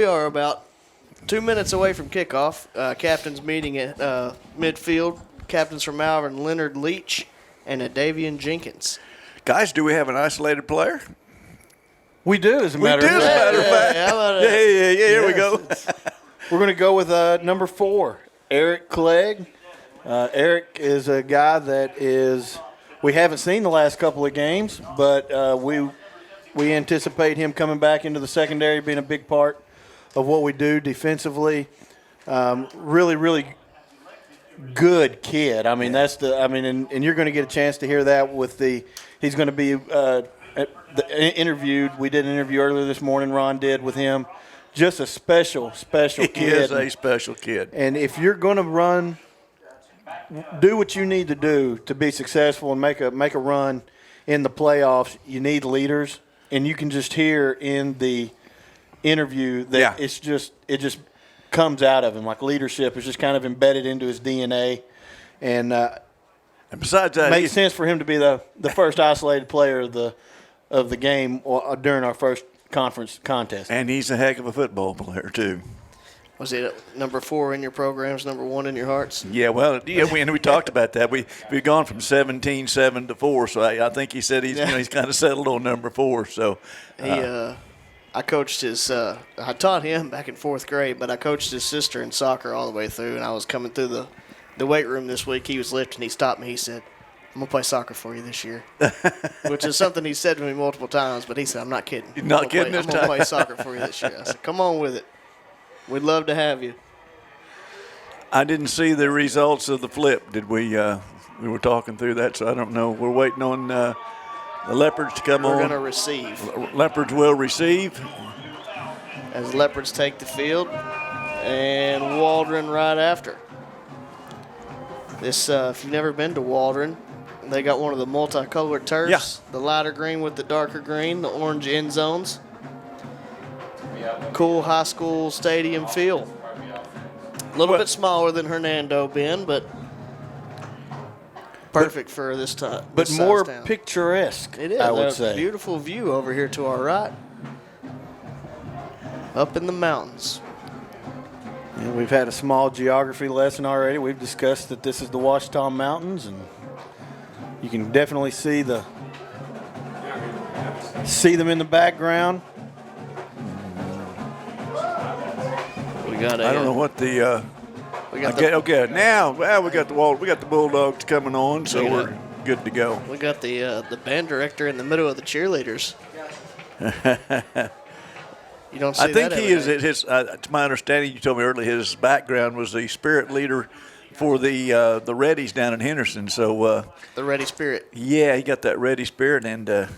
we are about 2 minutes away from kickoff. Captains meeting at midfield. Captains from Malvern, Leonard Leach and Davian Jenkins. Guys, do we have an isolated player? We do, as a matter of fact. Yeah, here we go. We're going to go with number 4, Arric Clegg. Arric is a guy that we haven't seen the last couple of games, but we anticipate him coming back into the secondary, being a big part of what we do defensively. Really, really good kid. I mean, and you're going to get a chance to hear that he's going to be interviewed. We did an interview earlier this morning. Ron did with him. Just a special kid. He is a special kid. And if you're going to do what you need to do to be successful and make a run in the playoffs, you need leaders. And you can just hear in the interview that it just comes out of him. Like leadership is just kind of embedded into his DNA. And besides that, it makes sense for him to be the first isolated player of the game during our first conference contest. And he's a heck of a football player, too. Was it number 4 in your programs, number 1 in your hearts? Yeah, well, we talked about that. We've gone from 17-7 to 4, so I think he said he's kind of settled on number 4. So I coached his I taught him back in 4th grade, but I coached his sister in soccer all the way through, and I was coming through the weight room this week. He was lifting. He stopped me. He said, "I'm going to play soccer for you this year," which is something he said to me multiple times, but he said, "I'm not kidding. You're not kidding this time. I'm going to play soccer for you this year." I said, "Come on with it. We'd love to have you." I didn't see the results of the flip. Did we? We were talking through that, so I don't know. We're waiting on the Leopards to come on. We're going to receive. Leopards will receive. As Leopards take the field, and Waldron right after. This, if you've never been to Waldron, they got one of the multicolored turfs. Yeah. The lighter green with the darker green, the orange end zones. Cool high school stadium feel. A little bit smaller than Hernando, Ben, but perfect for this time. But more picturesque, it is. I would say. Beautiful view over here to our right. Up in the mountains. And we've had a small geography lesson already. We've discussed that this is the Ouachita Mountains, and you can definitely see them in the background. I don't know what the. Okay, now we got the Bulldogs coming on, so we're good to go. We got the band director in the middle of the cheerleaders. You don't see I think that he is his. To my understanding, you told me earlier, his background was the spirit leader for the Reddies down in Henderson. So the Ready Spirit. Yeah, he got that Ready Spirit, and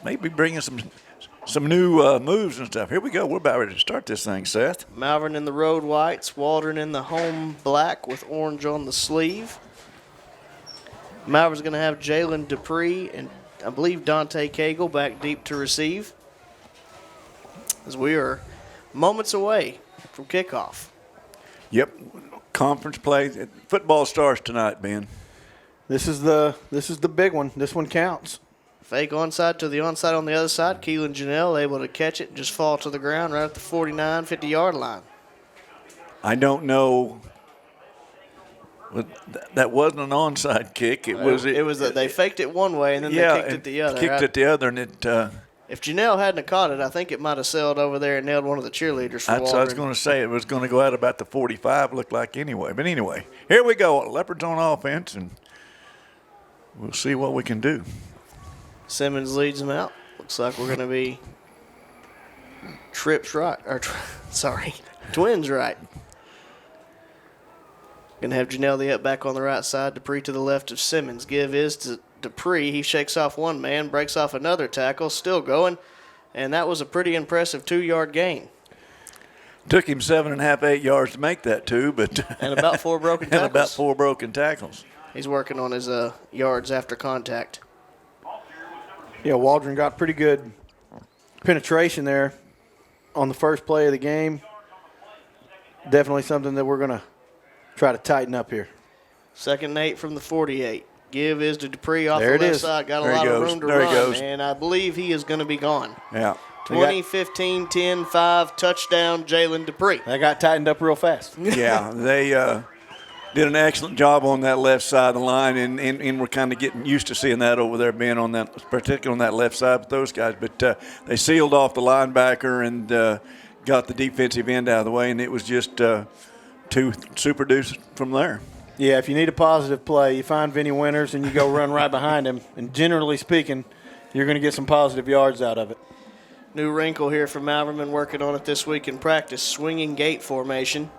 maybe bringing some new moves and stuff. Here we go. We're about ready to start this thing, Seth. Malvern in the road whites, Waldron in the home black with orange on the sleeve. Malvern's going to have Jalen Dupree and I believe Dante Cagle back deep to receive, as we are moments away from kickoff. Yep, conference play. Football starts tonight, Ben. This is the big one. This one counts. Fake onside to the onside on the other side. Keelan Janelle able to catch it and just fall to the ground right at the 49, 50-yard line. I don't know. That wasn't an onside kick. It was they faked it one way and then they kicked it the other. Kicked it the other, and it. If Janelle hadn't caught it, I think it might have sailed over there and nailed one of the cheerleaders for Waldron. I was going to say it was going to go out about the 45, looked like anyway. But anyway, here we go. Leopards on offense, and we'll see what we can do. Simmons leads them out. Looks like we're going to be twins right. Going to have Janelle up back on the right side. Dupree to the left of Simmons. Give is to Dupree. He shakes off one man, breaks off another tackle, still going. And that was a pretty impressive 2-yard gain. Took him 7.5, 8 yards to make that too, but and about 4 broken tackles. And about 4 broken tackles. He's working on his yards after contact. Yeah, Waldron got pretty good penetration there on the first play of the game. Definitely something that we're going to try to tighten up here. 2nd and 8 from the 48. Give is to Dupree off there the left side. Got a lot of room to run, and I believe he is going to be gone. Yeah. 20, 15, 10, 5, touchdown, Jalen Dupree. That got tightened up real fast. Yeah, they did an excellent job on that left side of the line, and we're kind of getting used to seeing that over there, being on that, particularly on that left side with those guys. But they sealed off the linebacker and got the defensive end out of the way, and it was just two super deuces from there. Yeah, if you need a positive play, you find Vinny Winters and you go run right behind him. And generally speaking, you're going to get some positive yards out of it. New wrinkle here for Malvern, been working on it this week in practice, swinging gate formation.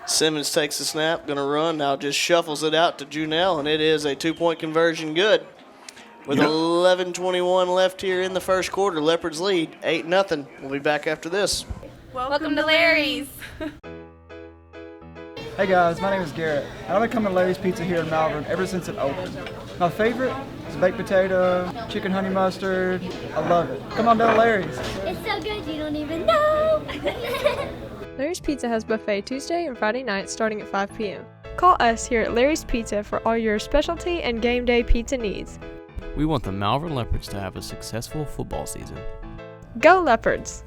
Simmons takes the snap, going to run, now just shuffles it out to Junell, and it is a two-point conversion good. With 11:21 left here in the first quarter, Leopards lead 8-0. We'll be back after this. Welcome to Larry's. Hey guys, my name is Garrett, and I've been coming to Larry's Pizza here in Malvern ever since it opened. My favorite is baked potato, chicken honey mustard. I love it. Come on down to Larry's. It's so good you don't even know. Larry's Pizza has buffet Tuesday and Friday nights starting at 5 p.m. Call us here at Larry's Pizza for all your specialty and game day pizza needs. We want the Malvern Leopards to have a successful football season. Go Leopards!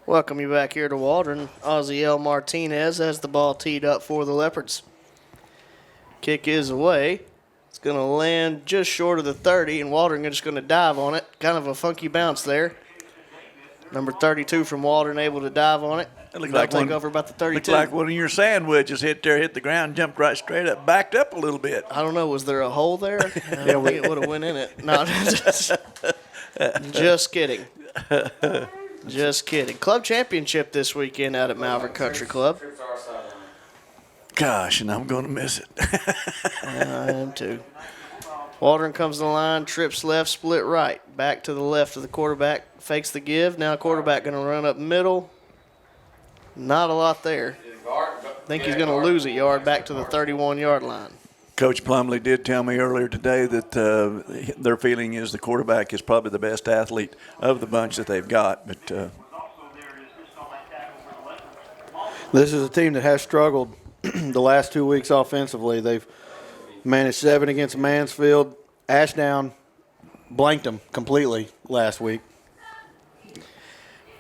Welcome you back here to Waldron. Ozzie Martinez has the ball teed up for the Leopards. Kick is away. It's going to land just short of the 30, and Waldron is just going to dive on it. Kind of a funky bounce there. Number 32 from Waldron able to dive on it. It looked They'll like take over about the 32. Looked like one of your sandwiches hit the ground, jumped right straight up, backed up a little bit. I don't know. Was there a hole there? I don't think it would have went in it. No, just kidding. Just kidding. Club championship this weekend out at Malvern Country Club. Gosh, and I'm going to miss it. I am too. Waldron comes to the line, trips left, split right. Back to the left of the quarterback, fakes the give. Now quarterback going to run up middle. Not a lot there. I think he's going to lose a yard back to the 31-yard line. Coach Plumley did tell me earlier today that their feeling is the quarterback is probably the best athlete of the bunch that they've got. But This is a team that has struggled the last 2 weeks offensively. They've managed 7 against Mansfield. Ashdown blanked them completely last week.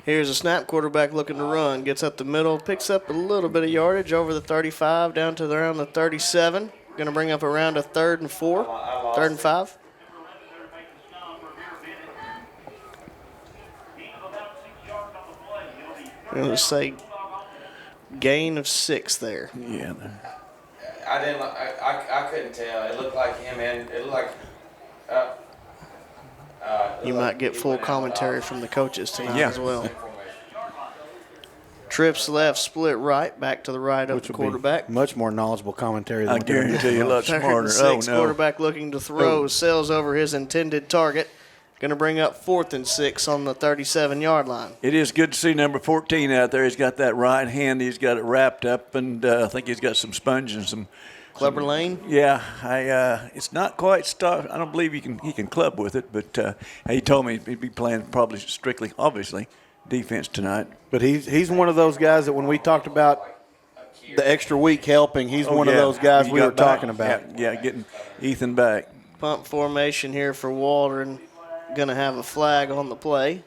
Here's a snap, quarterback looking to run. Gets up the middle, picks up a little bit of yardage over the 35 down to around the 37. Going to bring up around a 3rd and 4, 3rd and 5. I'm going to say gain of 6 there. yeah, I didn't. I couldn't tell. It looked like him, and it looked like. You might get full commentary from the coaches tonight Yeah. as well. Trips left, split right, back to the right of the quarterback. Much more knowledgeable commentary than I guarantee you a lot 3rd smarter. and 6, Oh, no. quarterback looking to throw, sails over his intended target. Going to bring up 4th and 6 on the 37-yard line. It is good to see number 14 out there. He's got that right hand. He's got it wrapped up, and I think he's got some sponge and some. Clever Lane. Yeah, it's not quite stuff. I don't believe he can club with it, but he told me he'd be playing probably strictly, obviously, defense tonight. But he's one of those guys that when we talked about the extra week helping, he's one of those guys He we got were back. talking about. Yeah, getting Ethan back. Pump formation here for Waldron. Going to have a flag on the play.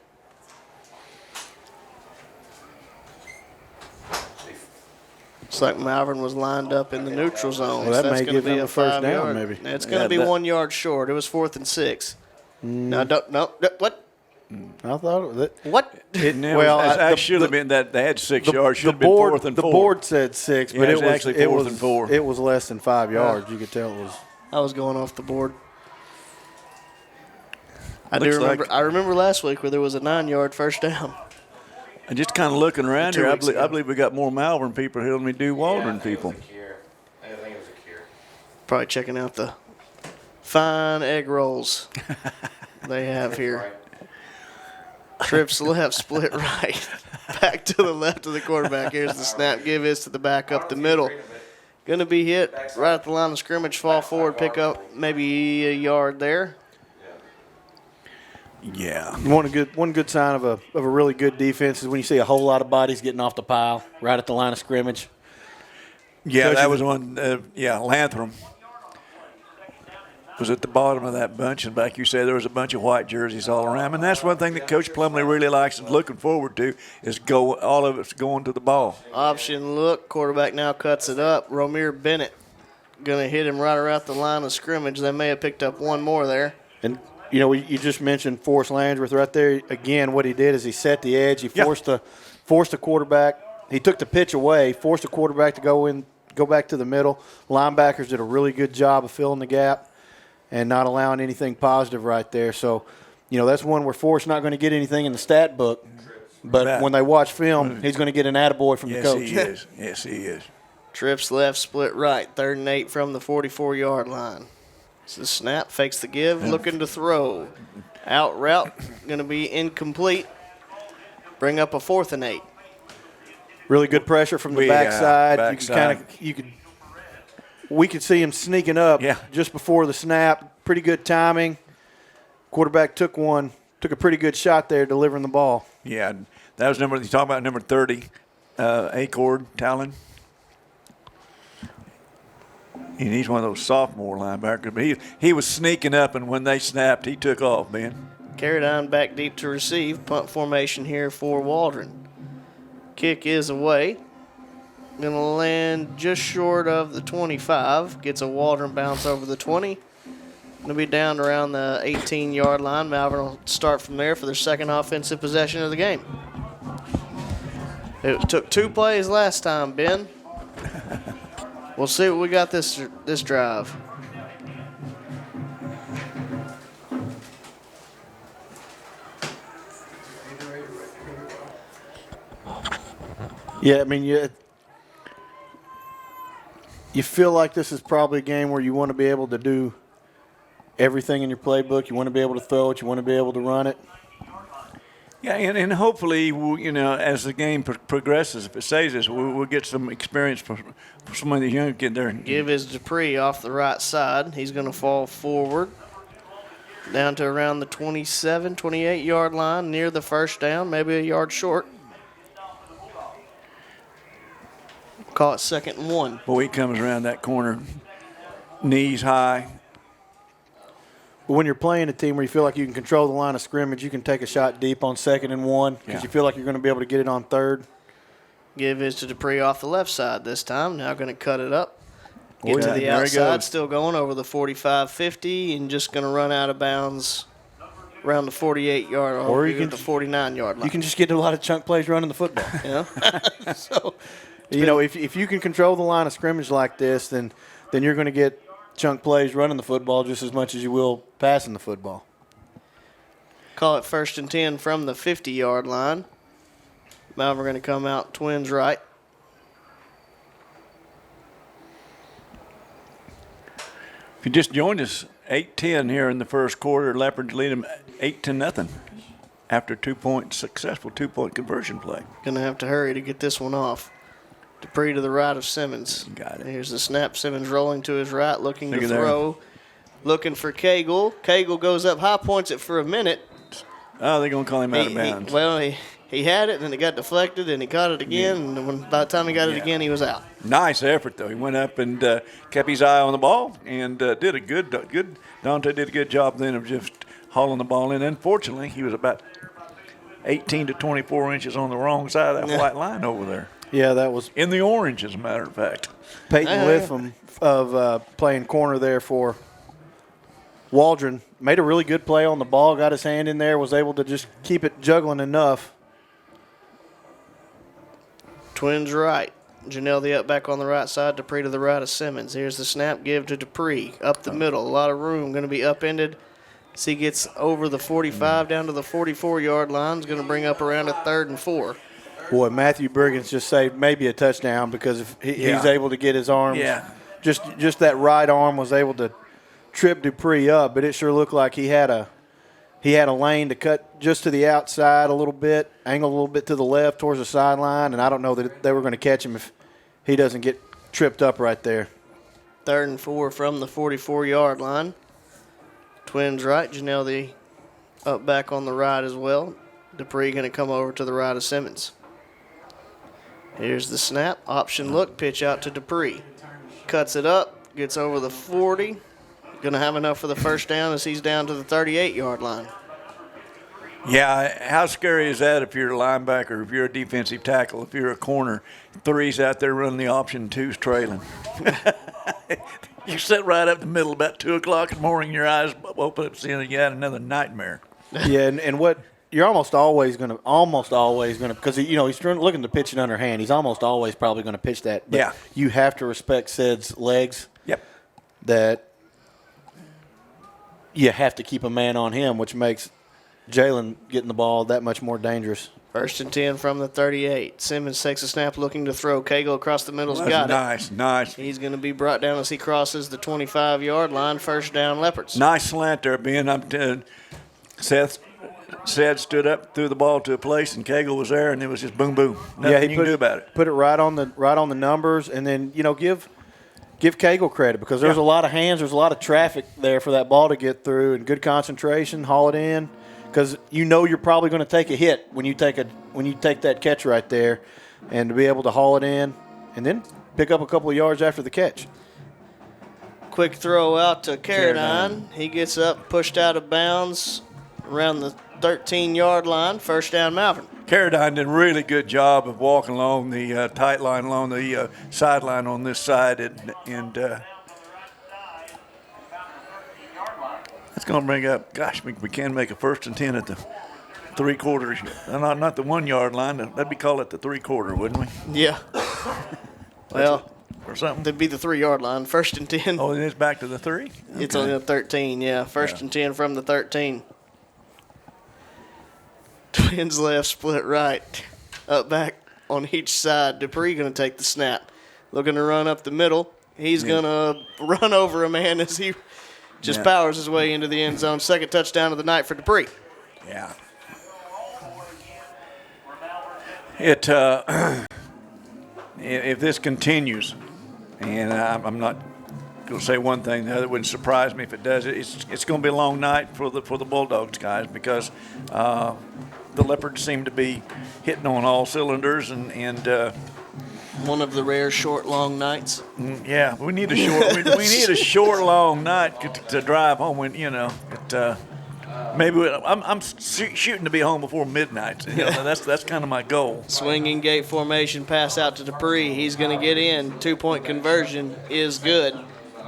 Looks like Malvern was lined up in the neutral zone. Well, that so that's may gonna give be them a a first 5 down, yard. maybe. It's going to Yeah, be that- 1 yard short. It was 4th and 6. No, don't, no, what? I thought that. What? Well, I the- should have been that they had 6 yards. Should The have been board, 4th and 4. the board said 6, Yeah, but it's it was actually it 4th was and 4. It was less than 5 yards. You could tell it was. I was going off the board. I Looks remember. like- I remember last week where there was a 9-yard first down. And just kind of looking around 2 here, I weeks believe, ago. I believe we got more Malvern people here than we do Waldron people. I think it was a cure. Probably checking out the fine egg rolls they have here. Trips left, split right. Back to the left of the quarterback. Here's the snap. Give is to the back up the middle. Going to be hit right at the line of scrimmage. Fall forward, pick up maybe a yard there. Yeah. One good sign of a really good defense is when you see a whole lot of bodies getting off the pile right at the line of scrimmage. Yeah, Coaches- that was one. Lantham. was at the bottom of that bunch, and like you said, there was a bunch of white jerseys all around. And that's one thing that Coach Plumlee really likes and looking forward to is all of it's going to the ball. Option look, quarterback now cuts it up. Romir Bennett going to hit him right around the line of scrimmage. They may have picked up one more there. And, you know, you just mentioned Forrest Landsworth right there. Again, what he did is he set the edge. He forced the quarterback. He took the pitch away, forced the quarterback to go back to the middle. Linebackers did a really good job of filling the gap and not allowing anything positive right there. So, you know, that's one where Forrest's not going to get anything in the stat book. But when they watch film, he's going to get an attaboy from the coach. Yes, he is. Yes, he is. Trips left, split right. 3rd and 8 from the 44-yard line. So the snap, fakes the give, looking to throw. Out route, going to be incomplete. Bring up a 4th and 8. Really good pressure from the backside. We could see him sneaking up just before the snap. Pretty good timing. Quarterback took a pretty good shot there delivering the ball. Yeah, that was you talk about number 30, Acord Talon. And he's one of those sophomore linebackers. But he was sneaking up, and when they snapped, he took off, man. Carried on back deep to receive. Punt formation here for Waldron. Kick is away. Going to land just short of the 25. Gets a Waldron bounce over the 20. Going to be down around the 18-yard line. Malvern will start from there for their second offensive possession of the game. It took 2 plays last time, Ben. We'll see what we got this drive. Yeah, I mean, you feel like this is probably a game where you want to be able to do everything in your playbook. You want to be able to throw it. You want to be able to run it. Yeah, and hopefully, you know, as the game progresses, if it stays this, we'll get some experience for some of the young kids there. Give is Dupree off the right side. He's going to fall forward down to around the 27, 28-yard line, near the first down, maybe a yard short. Call it 2nd and 1. Boy, he comes around that corner, knees high. But when you're playing a team where you feel like you can control the line of scrimmage, you can take a shot deep on 2nd and 1 because you feel like you're going to be able to get it on 3rd. Give is to Dupree off the left side this time. Now going to cut it up. Get to the outside, still going over the 45-50, and just going to run out of bounds around the 48-yard or you can the 49-yard line. You can just get a lot of chunk plays running the football. Yeah. So, you know, if you can control the line of scrimmage like this, then you're going to get chunk plays running the football just as much as you will passing the football. Call it 1st and 10 from the 50-yard line. Malvern going to come out twins right. If you just joined us, 8-10 here in the first quarter. Leopards lead them 8-0 after successful two-point conversion play. Going to have to hurry to get this one off. Dupree to the right of Simmons. Got it. Here's the snap. Simmons rolling to his right, looking to throw. Looking for Cagle. Cagle goes up high, points it for a minute. Oh, they're going to call him out of bounds. He had it, and then it got deflected, and he caught it again. And by the time he got it again, he was out. Nice effort, though. He went up and kept his eye on the ball and did a good. Dante did a good job then of just hauling the ball in. Unfortunately, he was about 18 to 24 inches on the wrong side of that white line over there. Yeah, that was in the orange, as a matter of fact. Peyton Litham of playing corner there for Waldron made a really good play on the ball, got his hand in there, was able to just keep it juggling enough. Twins right. Janelle up back on the right side, Dupree to the right of Simmons. Here's the snap, give to Dupree. Up the middle, a lot of room, going to be upended. As he gets over the 45 down to the 44-yard line, is going to bring up around a 3rd and 4. Boy, Matthew Briggins just saved maybe a touchdown because if he's able to get his arms. Yeah. Just that right arm was able to trip Dupree up, but it sure looked like he had a lane to cut just to the outside a little bit, angle a little bit to the left towards the sideline, and I don't know that they were going to catch him if he doesn't get tripped up right there. 3rd and 4 from the 44-yard line. Twins right, Janelle up back on the right as well. Dupree going to come over to the right of Simmons. Here's the snap, option look, pitch out to Dupree. Cuts it up, gets over the 40, going to have enough for the first down as he's down to the 38-yard line. Yeah, how scary is that if you're a linebacker, if you're a defensive tackle, if you're a corner, 3's out there running the option, 2's trailing. You sit right up the middle about 2 o'clock in the morning, your eyes open up, seeing you had another nightmare. Yeah, and what you're almost always going to, because, he's looking to pitch it underhand. He's almost always probably going to pitch that. But yeah. You have to respect Ced's legs. Yep. That you have to keep a man on him, which makes Jalen getting the ball that much more dangerous. 1st and 10 from the 38. Simmons takes a snap looking to throw. Cagle across the middle's got it. Nice. He's going to be brought down as he crosses the 25-yard line. First down, Leopards. Nice slant there, Ben. Seth stood up, threw the ball to a place, and Cagle was there, and it was just boom, boom. Nothing you can do about it. Put it right on the numbers, and then give Cagle credit because there's a lot of hands, there's a lot of traffic there for that ball to get through, and good concentration, haul it in. Because you're probably going to take a hit when you take that catch right there, and to be able to haul it in and then pick up a couple of yards after the catch. Quick throw out to Carradine. He gets up, pushed out of bounds around the 13-yard line. First down, Malvern. Carradine did a really good job of walking along the tight line, along the sideline on this side, and that's going to bring up, gosh, we can make a 1st and 10 at the 3/4, not the 1-yard line. That'd be called it the 3/4, wouldn't we? Yeah. Well, or something. That'd be the 3-yard line. 1st and 10. Oh, it is back to the 3? Okay. It's on the 13, yeah. 1st and 10 from the 13. Twins left, split right. Up back on each side. Dupree going to take the snap. Looking to run up the middle. He's going to run over a man as he just powers his way into the end zone. Second touchdown of the night for Dupree. Yeah. If this continues, and I'm not going to say one thing, the other wouldn't surprise me if it does. It's going to be a long night for the Bulldogs guys because the Leopards seem to be hitting on all cylinders and one of the rare short, long nights. Yeah, we need a short. we need a short, long night to drive home. Maybe I'm shooting to be home before midnight. That's kind of my goal. Swinging gate formation, pass out to Dupree. He's going to get in. 2-point conversion is good.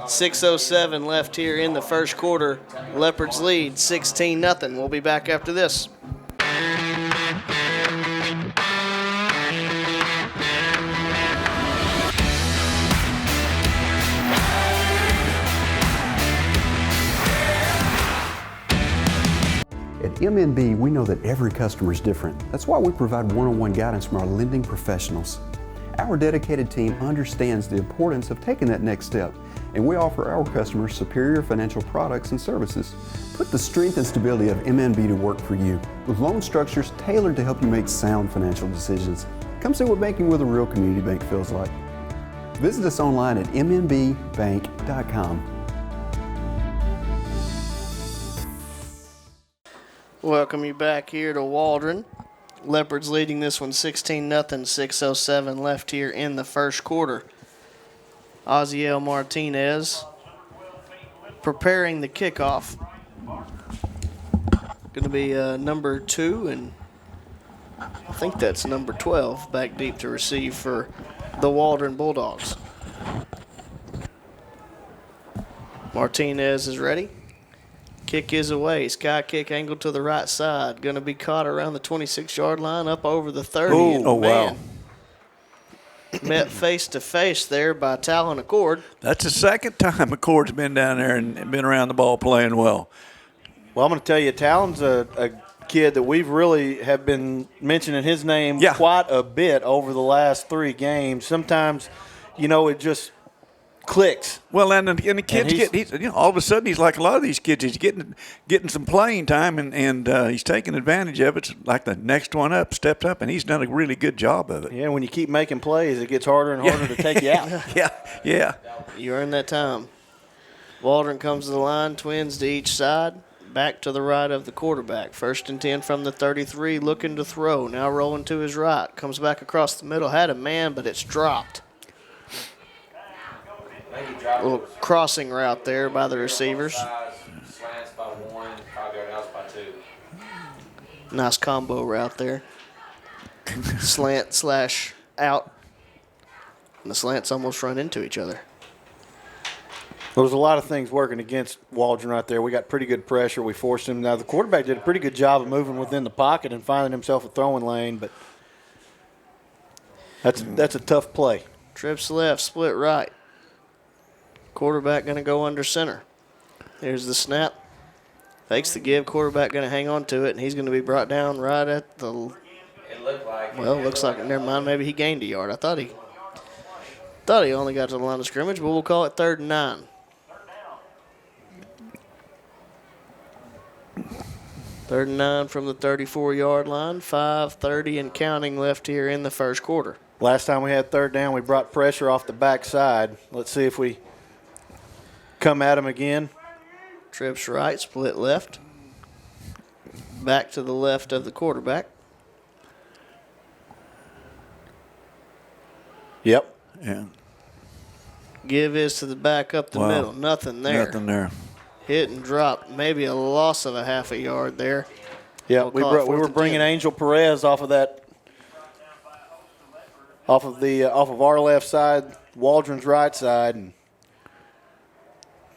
6:07 left here in the first quarter. Leopards lead 16-0. We'll be back after this. At MNB, we know that every customer is different. That's why we provide one-on-one guidance from our lending professionals. Our dedicated team understands the importance of taking that next step, and we offer our customers superior financial products and services. Put the strength and stability of MNB to work for you, with loan structures tailored to help you make sound financial decisions. Come see what banking with a real community bank feels like. Visit us online at mnbbank.com. Welcome you back here to Waldron. Leopards leading this one 16-0, 6:07 left here in the first quarter. Oziel Martinez preparing the kickoff. Going to be number 2, and I think that's number 12 back deep to receive for the Waldron Bulldogs. Martinez is ready. Kick is away. Sky kick angled to the right side. Going to be caught around the 26-yard line, up over the 30. Wow. Met face-to-face there by Talon Accord. That's the second time Accord's been down there and been around the ball playing well. Well, I'm going to tell you, Talon's a kid that we've really have been mentioning his name quite a bit over the last 3 games. Sometimes, it just clicks. Well, and the kids all of a sudden he's like a lot of these kids. He's getting some playing time and he's taking advantage of it. It's like the next one up stepped up, and he's done a really good job of it. Yeah, when you keep making plays, it gets harder and harder to take you out. Yeah. You earn that time. Waldron comes to the line, twins to each side, back to the right of the quarterback. 1st and 10 from the 33, looking to throw. Now rolling to his right. Comes back across the middle. Had a man, but it's dropped. Little crossing route there by the receivers. Slants by 1, 5 yard outs by 2. Nice combo route there. Slant slash out. And the slants almost run into each other. There was a lot of things working against Waldron right there. We got pretty good pressure. We forced him. Now, the quarterback did a pretty good job of moving within the pocket and finding himself a throwing lane, but that's a tough play. Trips left, split right. Quarterback going to go under center. Here's the snap. Fakes the give. Quarterback going to hang on to it, and he's going to be brought down right at the. It looked like. Well, looks like. Never mind. Maybe he gained a yard. I thought he only got to the line of scrimmage, but we'll call it 3rd and 9. Third and 9 from the 34-yard line. 5:30 and counting left here in the first quarter. Last time we had 3rd down, we brought pressure off the backside. Let's see if we come at him again. Trips right, split left. Back to the left of the quarterback. Yep. Yeah. Give is to the back up the middle. Nothing there. Nothing there. Hit and drop. Maybe a loss of a half a yard there. Yeah, We'll we were bringing Angel Perez off of that, off of our left side, Waldron's right side, and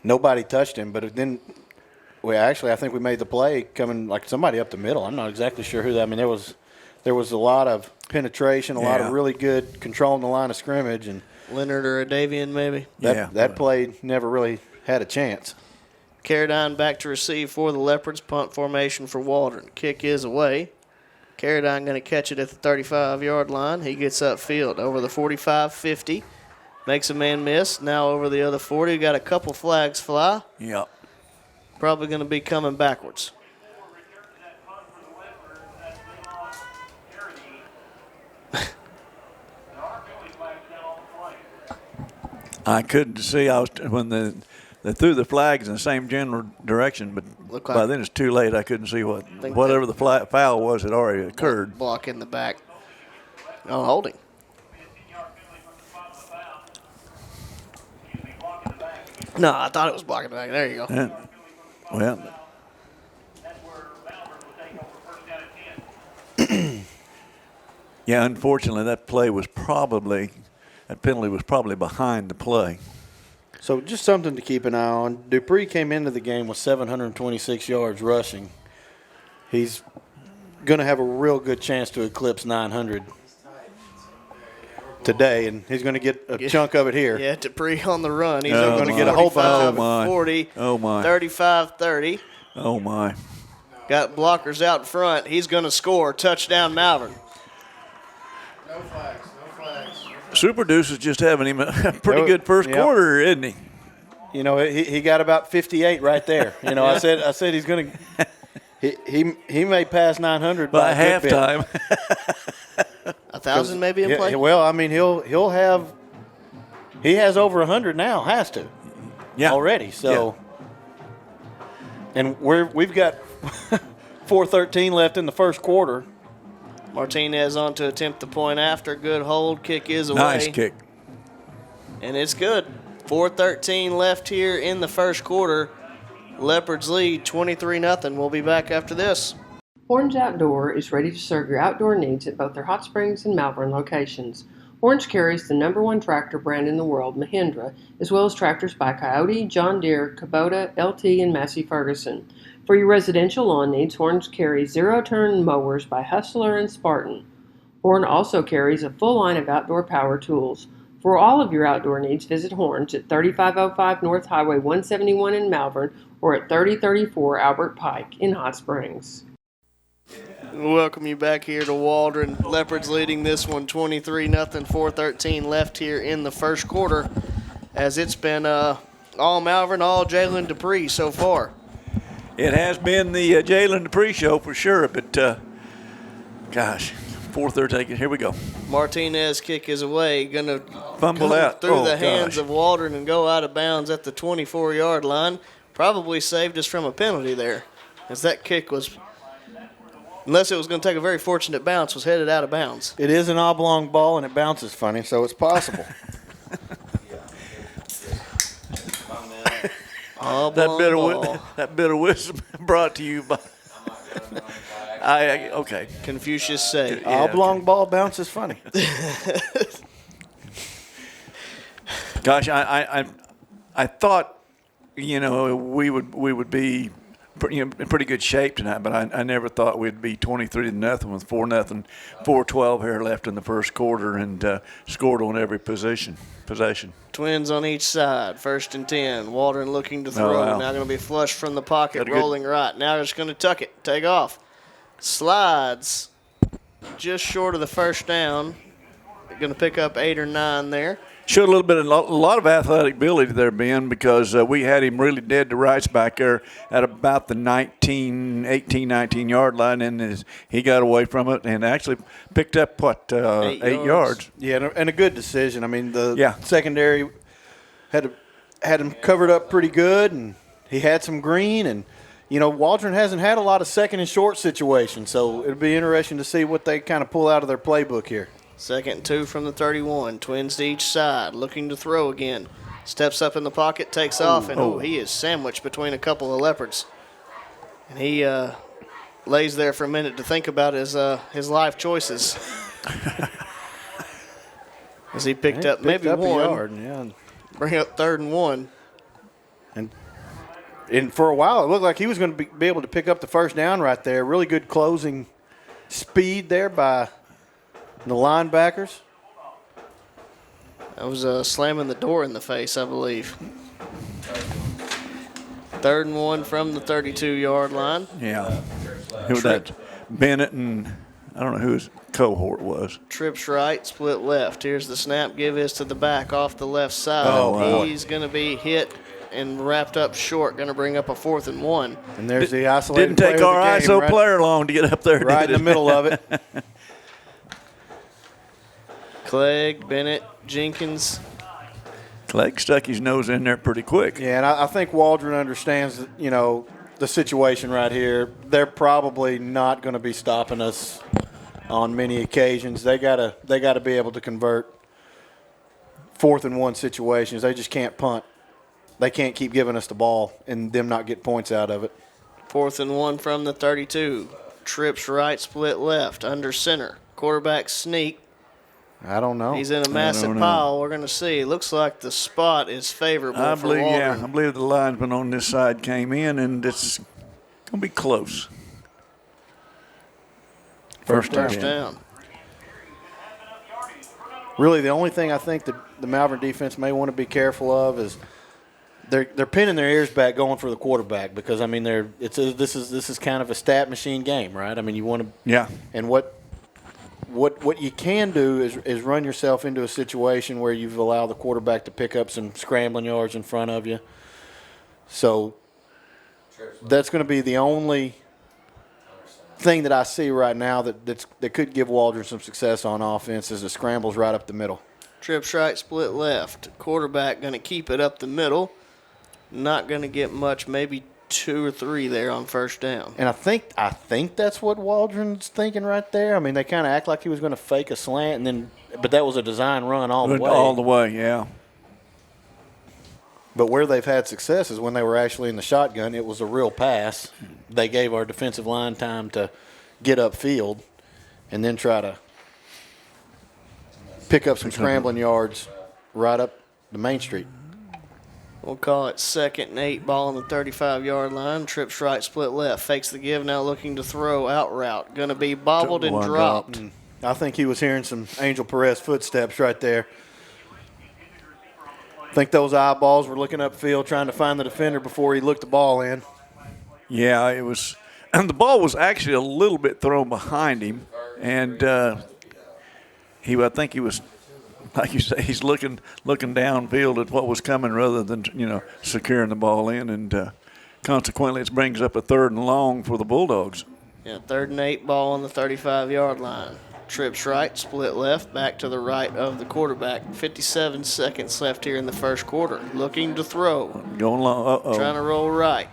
nobody touched him. But it didn't. I think we made the play coming like somebody up the middle. I'm not exactly sure who that. I mean, there was a lot of penetration, a lot of really good control in the line of scrimmage, and Leonard or a Davian maybe. That play never really had a chance. Carradine back to receive for the Leopards. Punt formation for Waldron. Kick is away. Carradine going to catch it at the 35-yard line. He gets upfield over the 45, 50. Makes a man miss. Now over the other 40. Got a couple flags fly. Yep. Probably going to be coming backwards. I couldn't see. When they threw the flags in the same general direction, but by then it's too late. I couldn't see whatever the foul was had already occurred. Block in the back. Oh, holding. No, I thought it was blocking the back. There you go. Yeah. Well. Yeah, unfortunately, that penalty was probably behind the play. So just something to keep an eye on. Dupree came into the game with 726 yards rushing. He's going to have a real good chance to eclipse 900 today, and he's going to get a chunk of it here. Yeah, Dupree on the run. He's going to get a whole bunch of it. 40, 35, 30. Oh, my. Got blockers out in front. He's going to score. Touchdown, Malvern. No flags. Super Deuce is just having him a pretty good first quarter, isn't he? You know, he got about 58 right there. You know, I said he's going to he may pass 900 by halftime. 1,000 maybe in play. Well, I mean he has over 100 now, has to. Yeah. Already. So and we've got 4:13 left in the first quarter. Martinez on to attempt the point after. Good hold. Kick is away. Nice kick. And it's good. 4:13 left here in the first quarter. Leopards lead 23-0. We'll be back after this. Orange Outdoor is ready to serve your outdoor needs at both their Hot Springs and Malvern locations. Orange carries the #1 tractor brand in the world, Mahindra, as well as tractors by Coyote, John Deere, Kubota, LT, and Massey Ferguson. For your residential lawn needs, Horn carries zero-turn mowers by Hustler and Spartan. Horn also carries a full line of outdoor power tools. For all of your outdoor needs, visit Horns at 3505 North Highway 171 in Malvern or at 3034 Albert Pike in Hot Springs. Welcome you back here to Waldron. Leopards leading this one 23-0, 4:13 left here in the first quarter, as it's been all Malvern, all Jalen Dupree so far. It has been the Jalen Dupree show for sure, but gosh, 4:13. Here we go. Martinez kick is away, gonna fumble out through the hands of Waldron and go out of bounds at the 24-yard line. Probably saved us from a penalty there, as that kick was, unless it was going to take a very fortunate bounce, was headed out of bounds. It is an oblong ball and it bounces funny, so it's possible. That bit of wisdom brought to you by. Okay. Confucius said. Oblong ball bounces funny. Gosh, I thought, we would be in pretty good shape tonight, but I never thought we'd be 23-0 with 4-0, 4:12 here left in the first quarter, and scored on every possession. Twins on each side, 1st and 10. Waldron looking to throw. Wow. Now going to be flushed from the pocket, rolling right. Now just going to tuck it, take off. Slides just short of the first down. Going to pick up 8 or 9 there. Showed a lot of athletic ability there, Ben, because we had him really dead to rights back there at about the 19-yard line, and he got away from it and actually picked up, 8 yards. Yeah, and a good decision. I mean, the secondary had him covered up pretty good, and he had some green, and Waldron hasn't had a lot of second and short situations, so it'll be interesting to see what they kind of pull out of their playbook here. 2nd and 2 from the 31. Twins to each side, looking to throw again. Steps up in the pocket, takes off, and he is sandwiched between a couple of Leopards. And he lays there for a minute to think about his life choices. As he picked up maybe a one. yard, Bring up 3rd and 1. And for a while, it looked like he was going to be able to pick up the first down right there. Really good closing speed there by the linebackers. That was slamming the door in the face, I believe. 3rd and 1 from the 32-yard line. Yeah. Who was that? Bennett and I don't know who his cohort was. Trips right, split left. Here's the snap. Give is to the back off the left side. He's going to be hit and wrapped up short. Going to bring up a 4th and 1. And there's the isolated Didn't take our ISO player long to get up there. Right in the middle of it. Clegg, Bennett, Jenkins. Clegg stuck his nose in there pretty quick. Yeah, and I think Waldron understands, the situation right here. They're probably not going to be stopping us on many occasions. They gotta be able to convert 4th and 1 situations. They just can't punt. They can't keep giving us the ball and them not get points out of it. 4th and 1 from the 32. Trips right, split left, under center. Quarterback sneak. I don't know. He's in a massive pile. We're going to see. Looks like the spot is favorable for Waldron. Yeah, I believe the linesman on this side came in, and it's going to be close. First down. Really, the only thing I think that the Malvern defense may want to be careful of is they're pinning their ears back, going for the quarterback, because this is kind of a stat machine game, right? I mean, you want to And what you can do is run yourself into a situation where you've allowed the quarterback to pick up some scrambling yards in front of you. So that's going to be the only thing that I see right now that could give Waldron some success on offense is the scrambles right up the middle. Trips right, split left. Quarterback going to keep it up the middle. Not going to get much, maybe 2 or 3 there on first down. And I think that's what Waldron's thinking right there. I mean, they kind of act like he was going to fake a slant, but that was a design run all the way. All the way, yeah. But where they've had success is when they were actually in the shotgun. It was a real pass. They gave our defensive line time to get upfield and then try to pick up some scrambling yards right up the main street. We'll call it 2nd and 8, ball on the 35-yard line. Trips right, split left. Fakes the give, now looking to throw out route. Going to be bobbled and dropped. I think he was hearing some Angel Perez footsteps right there. I think those eyeballs were looking upfield trying to find the defender before he looked the ball in. Yeah, it was. And the ball was actually a little bit thrown behind him. And I think he was, like you say, he's looking downfield at what was coming rather than, securing the ball in. And consequently, it brings up a 3rd and long for the Bulldogs. Yeah, 3rd and 8, ball on the 35-yard line. Trips right, split left, back to the right of the quarterback. 57 seconds left here in the first quarter. Looking to throw. Going long. Trying to roll right.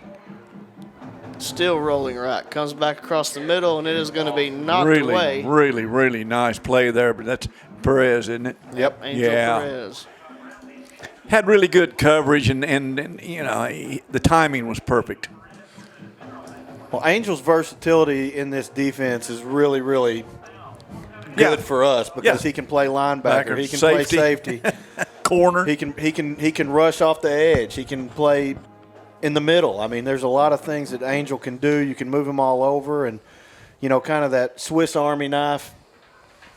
Still rolling right. Comes back across the middle, and it is going to be knocked away. Really, really nice play there. But that's Perez, isn't it? Yep. Angel Perez. had really good coverage, and the timing was perfect. Well, Angel's versatility in this defense is really, really good for us because he can play linebacker, he can play safety, corner. He can rush off the edge. He can play in the middle. I mean, there's a lot of things that Angel can do. You can move him all over, and kind of that Swiss Army knife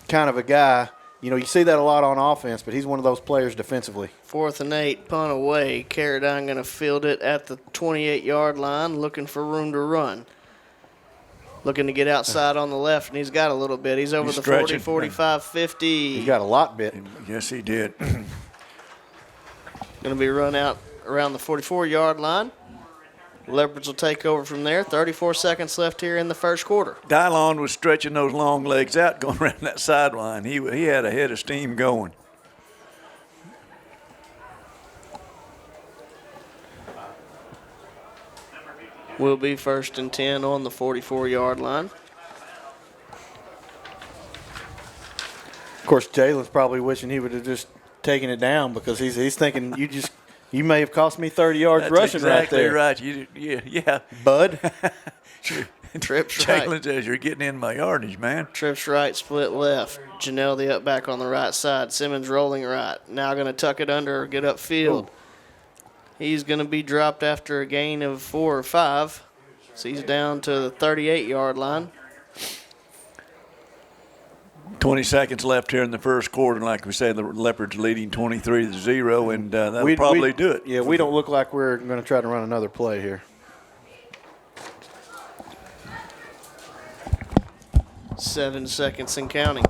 kind of a guy. You see that a lot on offense, but he's one of those players defensively. 4th and 8, punt away. Carradine going to field it at the 28-yard line, looking for room to run. Looking to get outside on the left, and he's got a little bit. He's over the 40, 45, 50. He got a lot bit. Yes, he did. Going to be run out around the 44-yard line. Leopards will take over from there. 34 seconds left here in the first quarter. Dylon was stretching those long legs out going around that sideline. He had a head of steam going. Will be 1st and 10 on the 44-yard line. Of course, Jalen's probably wishing he would have just taken it down because he's thinking you may have cost me 30 yards rushing exactly right there. Right. Yeah. Bud. Trips right. Jalen says you're getting in my yardage, man. Trips right, split left. Janelle the up back on the right side. Simmons rolling right. Now going to tuck it under or get upfield. He's going to be dropped after a gain of 4 or 5. So he's down to the 38-yard line. 20 seconds left here in the first quarter. And like we said, the Leopards leading 23-0, and that'll probably do it. Yeah, we don't look like we're going to try to run another play here. 7 seconds and counting.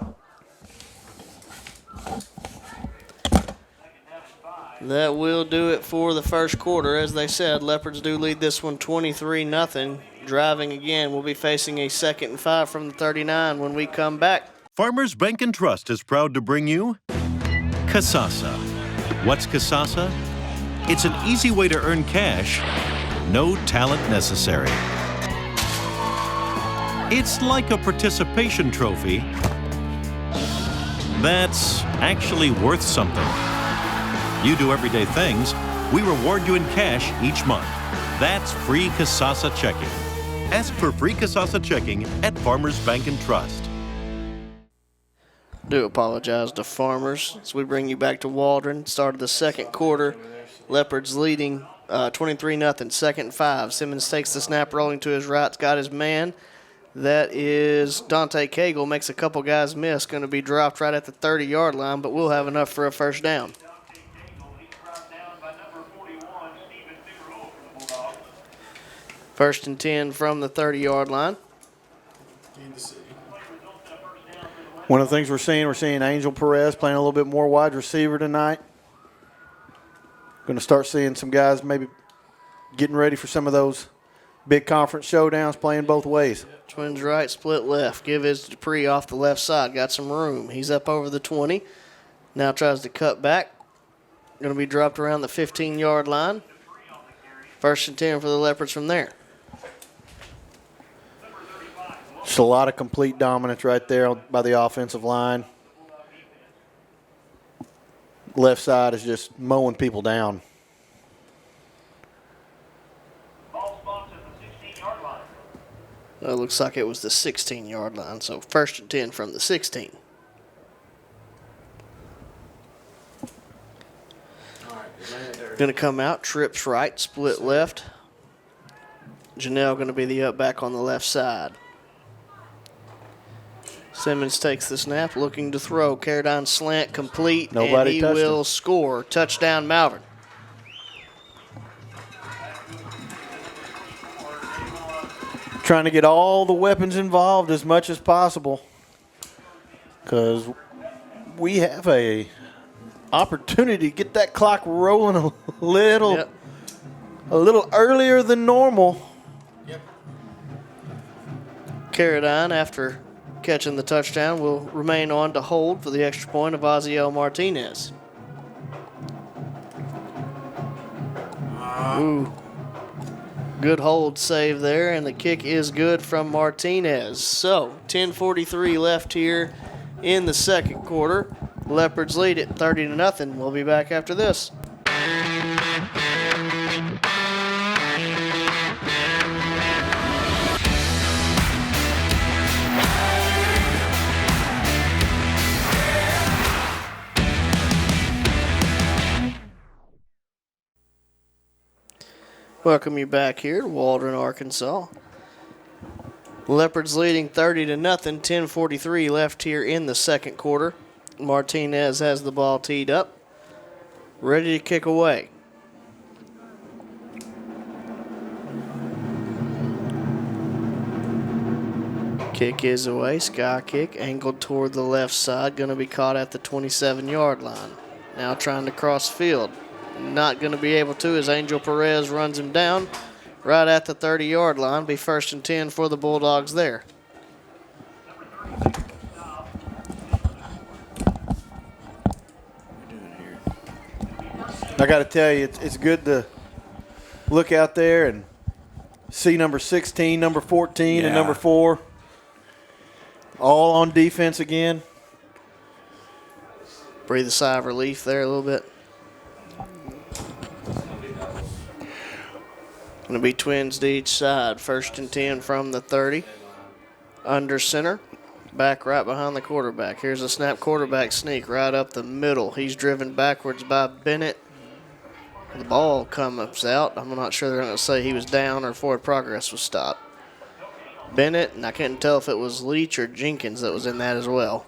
That will do it for the first quarter. As they said, Leopards do lead this one 23-0. Driving again, we'll be facing a 2nd and 5 from the 39 when we come back. Farmers Bank and Trust is proud to bring you Kasasa. What's Kasasa? It's an easy way to earn cash, no talent necessary. It's like a participation trophy that's actually worth something. You do everyday things, we reward you in cash each month. That's free Kasasa checking. Ask for free Kasasa checking at Farmers Bank and Trust. Do apologize to Farmers as we bring you back to Waldron. Start of the second quarter. Leopards leading 23-0, 2nd and 5. Simmons takes the snap, rolling to his right. Got his man. That is Dante Cagle. Makes a couple guys miss. Going to be dropped right at the 30-yard line, but we'll have enough for a first down. First and 10 from the 30-yard line. One of the things we're seeing Angel Perez playing a little bit more wide receiver tonight. Going to start seeing some guys maybe getting ready for some of those big conference showdowns, playing both ways. Twins right, split left. Give his Dupree off the left side. Got some room. He's up over the 20. Now tries to cut back. Going to be dropped around the 15-yard line. First and 10 for the Leopards from there. Just a lot of complete dominance right there by the offensive line. Left side is just mowing people down. Well, it looks like it was the 16-yard line, so first and 10 from the 16. Going to come out, trips right, split left. Janelle going to be the up back on the left side. Simmons takes the snap, looking to throw. Carradine slant complete, and he will score. Touchdown, Malvern. Trying to get all the weapons involved as much as possible because we have a opportunity to get that clock rolling a little earlier than normal. Carradine, after catching the touchdown, will remain on to hold for the extra point of Oziel Martinez. Ooh. Good hold save there, and the kick is good from Martinez. So, 10:43 left here in the second quarter. Leopards lead it 30-0. We'll be back after this. Welcome you back here to Waldron, Arkansas. Leopards leading 30-0, 10:43 left here in the second quarter. Martinez has the ball teed up, ready to kick away. Kick is away, sky kick, angled toward the left side, going to be caught at the 27-yard line. Now trying to cross field. Not going to be able to as Angel Perez runs him down right at the 30-yard line. Be 1st and 10 for the Bulldogs there. I got to tell you, it's good to look out there and see number 16, number 14, and number 4 all on defense again. Breathe a sigh of relief there a little bit. Going to be twins to each side. 1st and 10 from the 30. Under center. Back right behind the quarterback. Here's a snap quarterback sneak right up the middle. He's driven backwards by Bennett. The ball comes out. I'm not sure they're going to say he was down or forward progress was stopped. Bennett, and I couldn't tell if it was Leach or Jenkins that was in that as well.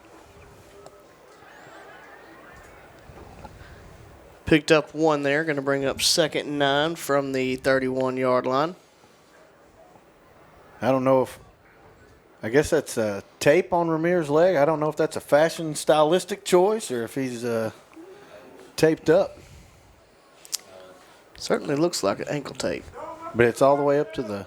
Picked up 1 there. Going to bring up 2nd and 9 from the 31-yard line. I don't know if, I guess that's a tape on Ramirez's leg. I don't know if that's a fashion stylistic choice or if he's taped up. Certainly looks like an ankle tape. But it's all the way up to the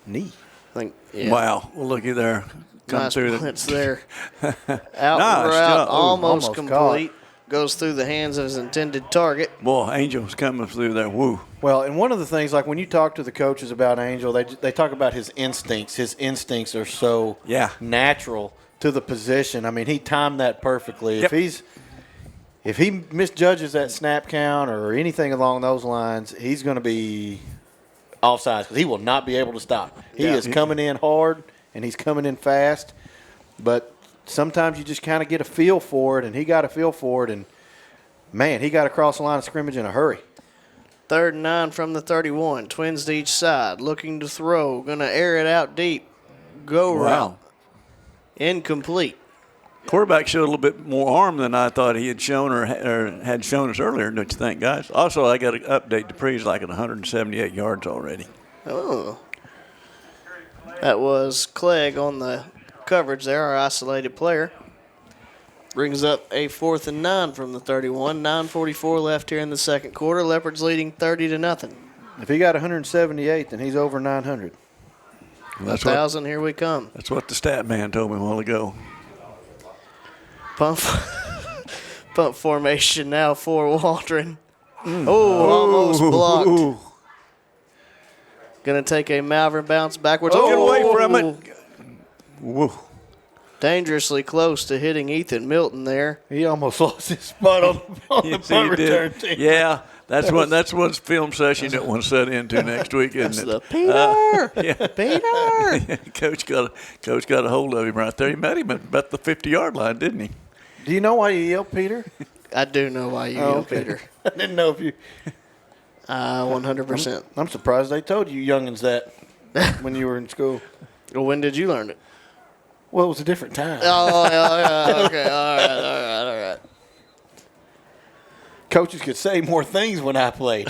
knee. I think, yeah. Wow. Well, looky there. Come Nice through blitz there. Out Nice and route, job. Ooh, almost almost complete. Goes through the hands of his intended target. Boy, Angel's coming through there. Woo. Well, and one of the things, like when you talk to the coaches about Angel, they talk about his instincts. His instincts are so natural to the position. I mean, he timed that perfectly. Yep. If he misjudges that snap count or anything along those lines, he's going to be offsides because he will not be able to stop. He is coming in hard and he's coming in fast, but sometimes you just kind of get a feel for it, and he got a feel for it, and, man, he got across the line of scrimmage in a hurry. 3rd and 9 from the 31. Twins to each side. Looking to throw. Going to air it out deep. Go route. Incomplete. Quarterback showed a little bit more arm than I thought he had shown or had shown us earlier, don't you think, guys? Also, I got to update Dupree's like at 178 yards already. Oh. That was Clegg on the coverage there, our isolated player. Brings up a 4th and 9 from the 31. 9:44 left here in the second quarter. Leopards leading 30-0. If he got 178, then he's over 900. 1,000, here we come. That's what the stat man told me a while ago. Pump formation now for Waldron. Almost blocked. Going to take a Malvern bounce backwards. Get away from it. Whoa. Dangerously close to hitting Ethan Milton there. He almost lost his spot on the punt return team. Yeah, that's what film session you don't want to set into next week, isn't it? Peter! Peter! Coach got a hold of him right there. He met him at about the 50-yard line, didn't he? Do you know why you yelled Peter? I do know why you yelled Peter. I didn't know if you. 100%. I'm surprised they told you youngins that when you were in school. Well, when did you learn it? Well, it was a different time. Oh, yeah, okay. All right. Coaches could say more things when I played.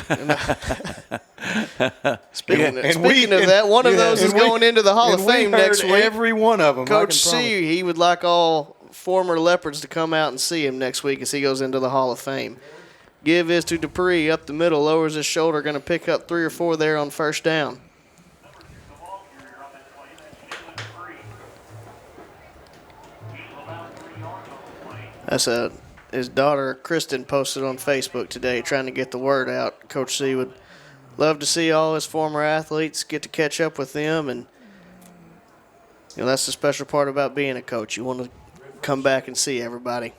Speaking of that, one of those is going into the Hall of Fame next week. Every one of them. Coach C, he would like all former Leopards to come out and see him next week as he goes into the Hall of Fame. Give is to Dupree up the middle, lowers his shoulder, going to pick up 3 or 4 there on 1st down. His daughter Kristen posted on Facebook today trying to get the word out. Coach C would love to see all his former athletes, get to catch up with them, and that's the special part about being a coach. You want to come back and see everybody.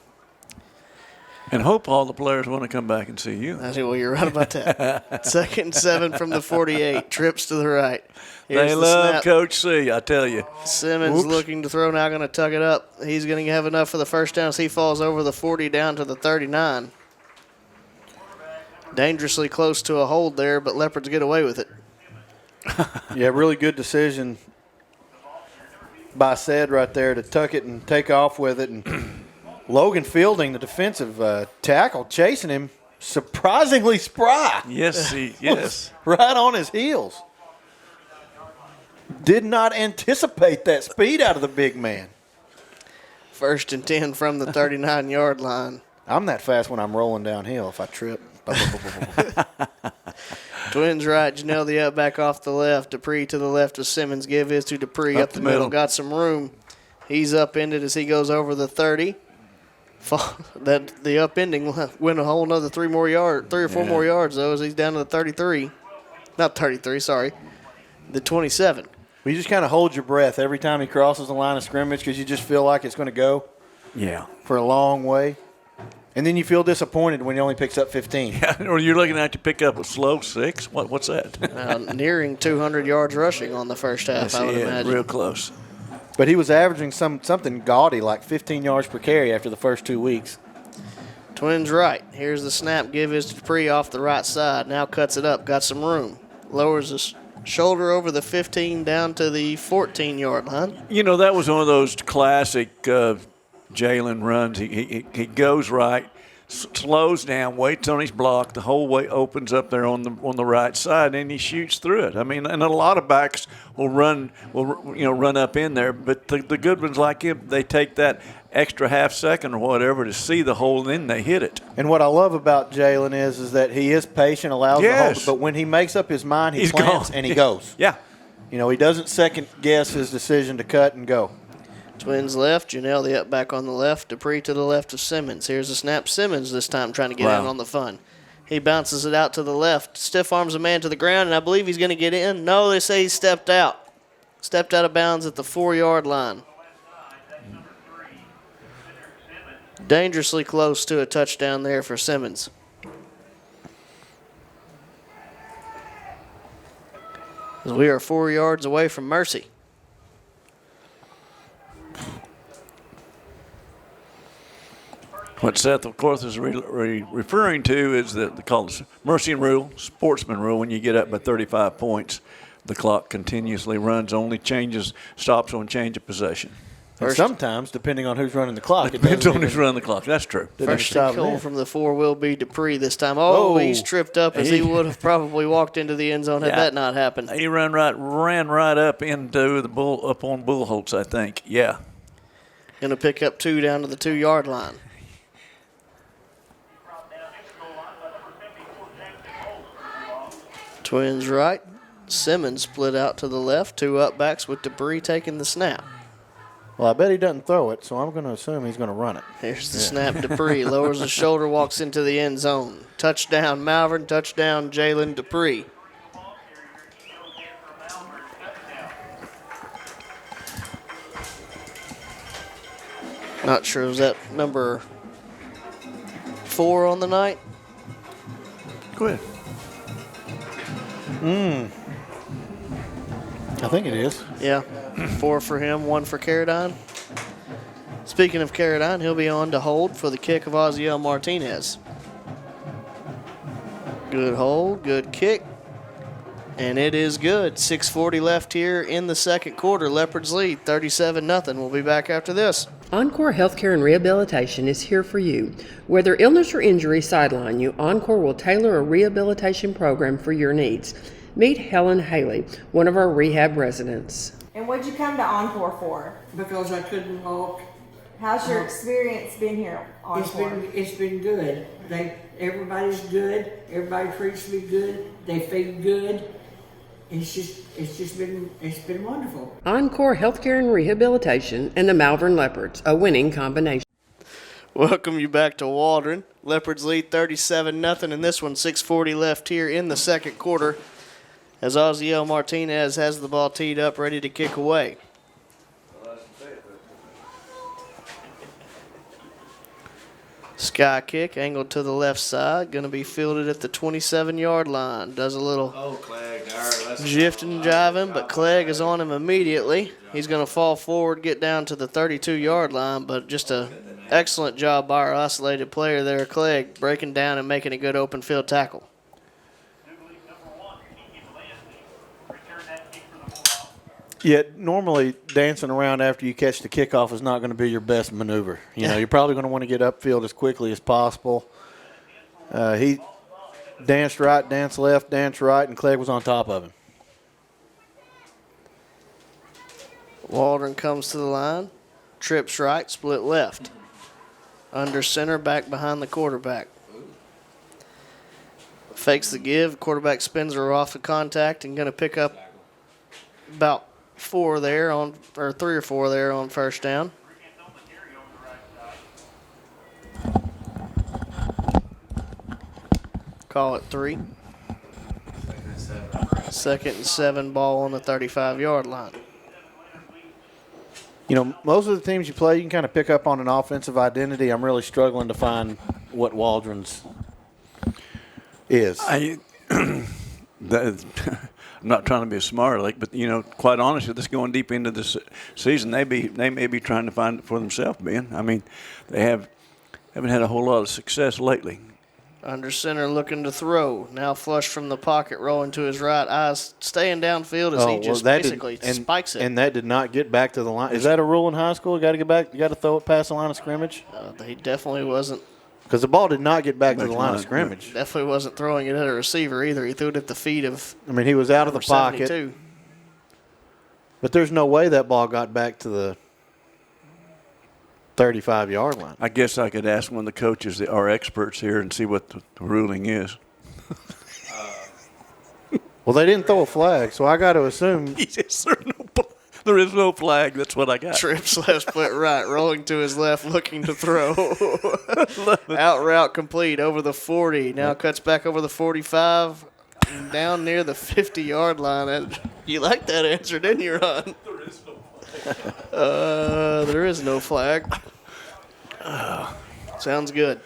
And hope all the players want to come back and see you. Well, you're right about that. 2nd and 7 from the 48. Trips to the right. Here's they the love snap. Coach C, I tell you. Simmons looking to throw, now going to tuck it up. He's going to have enough for the 1st down as he falls over the 40 down to the 39. Dangerously close to a hold there, but Leopards get away with it. Yeah, really good decision by Said right there to tuck it and take off with it. And Logan Fielding, the defensive tackle, chasing him, surprisingly spry. Yes. Right on his heels. Did not anticipate that speed out of the big man. 1st and 10 from the 39-yard line. I'm that fast when I'm rolling downhill if I trip. Twins right, Janelle the up back off the left. Dupree to the left of Simmons. Give his to Dupree up the middle. Got some room. He's upended as he goes over the 30. The upending went a whole another 3 or 4 more yards, though, as he's down to the 33. Not 33, sorry. The 27. Well, you just kind of hold your breath every time he crosses the line of scrimmage because you just feel like it's going to go for a long way. And then you feel disappointed when he only picks up 15. Yeah, or you're looking at to pick up a slow 6. What's that? Nearing 200 yards rushing on the first half, yes, I would imagine. Real close. But he was averaging something gaudy, like 15 yards per carry after the first 2 weeks. Twins right. Here's the snap. Give his to Dupree off the right side. Now cuts it up. Got some room. Lowers his shoulder over the 15 down to the 14-yard line. You know, that was one of those classic Jalen runs. He goes right, slows down, waits on his block. The whole way opens up there on the right side, and he shoots through it. I mean, and a lot of backs will run up in there, but the good ones like him, they take that extra half second or whatever to see the hole, and then they hit it. And what I love about Jalen is that he is patient, allows the hold, but when he makes up his mind, he plants and he goes. Yeah. You know, he doesn't second guess his decision to cut and go. Twins left. Janelle the up back on the left. Dupree to the left of Simmons. Here's a snap. Simmons this time trying to get in on the fun. He bounces it out to the left. Stiff arms a man to the ground, and I believe he's going to get in. No, they say he stepped out. Stepped out of bounds at the 4-yard line. Dangerously close to a touchdown there for Simmons. As we are 4 yards away from mercy. What Seth, of course, is referring to is they call it mercy rule, sportsman rule. When you get up by 35 points, the clock continuously runs, only stops on change of possession. And sometimes, depending on who's running the clock. It depends on who's running the clock. That's true. First and goal from the 4 will be Dupree this time. Oh, he's tripped up as he would have probably walked into the end zone had that not happened. He ran right up into up on Bullholtz, I think. Yeah. Going to pick up 2 down to the 2-yard line. Twins right. Simmons split out to the left. 2 upbacks with Dupree taking the snap. Well, I bet he doesn't throw it, so I'm going to assume he's going to run it. Here's the snap. Dupree lowers his shoulder, walks into the end zone. Touchdown Malvern, touchdown Jalen Dupree. Not sure, was that number 4 on the night? Go ahead. I think it is. Yeah, 4 for him, 1 for Carradine. Speaking of Carradine, he'll be on to hold for the kick of Oziel Martinez. Good hold, good kick, and it is good. 6:40 left here in the second quarter. Leopards lead 37-0. We'll be back after this. Encore Healthcare and Rehabilitation is here for you. Whether illness or injury sideline you, Encore will tailor a rehabilitation program for your needs. Meet Helen Haley, one of our rehab residents. And what'd you come to Encore for? Because I couldn't walk. How's your experience been here at Encore? It's been good. Everybody's good. Everybody treats me good. They feed good. It's been wonderful. Encore Healthcare and Rehabilitation and the Malvern Leopards, a winning combination. Welcome you back to Waldron. Leopards lead 37-0 in this one. 6:40 left here in the second quarter as Oziel Martinez has the ball teed up, ready to kick away. Sky kick, angled to the left side, going to be fielded at the 27-yard line. Does a little Jifting, jiving, but Clegg is on him immediately. He's going to fall forward, get down to the 32-yard line, but just a excellent job by our isolated player there, Clegg, breaking down and making a good open field tackle. Yet normally dancing around after you catch the kickoff is not going to be your best maneuver. You know, you're probably going to want to get upfield as quickly as possible. He danced right, danced left, danced right, and Clegg was on top of him. Waldron comes to the line, trips right, split left. Under center, back behind the quarterback. Fakes the give, quarterback spins her off the contact and going to pick up about 3 or 4 there on first down. Call it 3. 2nd and 7, ball on the 35-yard line. You know, most of the teams you play, you can kind of pick up on an offensive identity. I'm really struggling to find what Waldron's is. I'm not trying to be a smart aleck, but, you know, quite honestly, this going deep into this season, they may be trying to find it for themselves, Ben. I mean, they haven't had a whole lot of success lately. Under center looking to throw. Now flush from the pocket, rolling to his right. Eyes staying downfield as he just basically spikes it. And that did not get back to the line. Is that a rule in high school? You got to get back. You got to throw it past the line of scrimmage. He definitely wasn't. Because the ball did not get back to the line of scrimmage. Definitely wasn't throwing it at a receiver either. He threw it at the feet of. I mean, he was out of the pocket. 72. But there's no way that ball got back to the 35-yard line. I guess I could ask one of the coaches, our experts here, and see what the ruling is. Well, they didn't throw a flag, so I got to assume. There is no flag. That's what I got. Trips left, split right, rolling to his left, looking to throw. Out route complete over the 40. Now cuts back over the 45, down near the 50-yard line. You liked that answer, didn't you, Ron? There is no flag. Sounds good.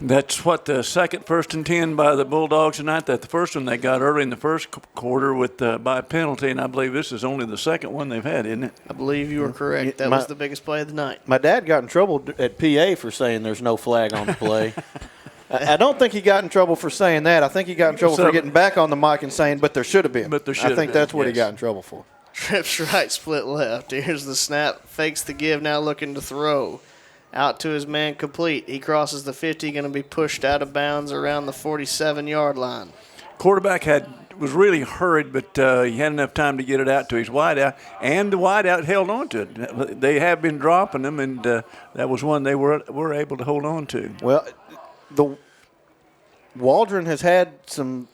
That's what the second 1st and 10 by the Bulldogs tonight. That the first one they got early in the first quarter with by penalty, and I believe this is only the second one they've had, isn't it? I believe you were correct. That was the biggest play of the night. My dad got in trouble at PA for saying there's no flag on the play. I don't think he got in trouble for saying that. I think he got in trouble for getting back on the mic and saying, but there should have been. But there should have been. I think that's what he got in trouble for. Trips right, split left. Here's the snap. Fakes the give, now looking to throw. Out to his man complete. He crosses the 50, going to be pushed out of bounds around the 47-yard line. Quarterback was really hurried, but he had enough time to get it out to his wideout, and the wideout held on to it. They have been dropping them, and that was one they were able to hold on to. Well, the Waldron has had some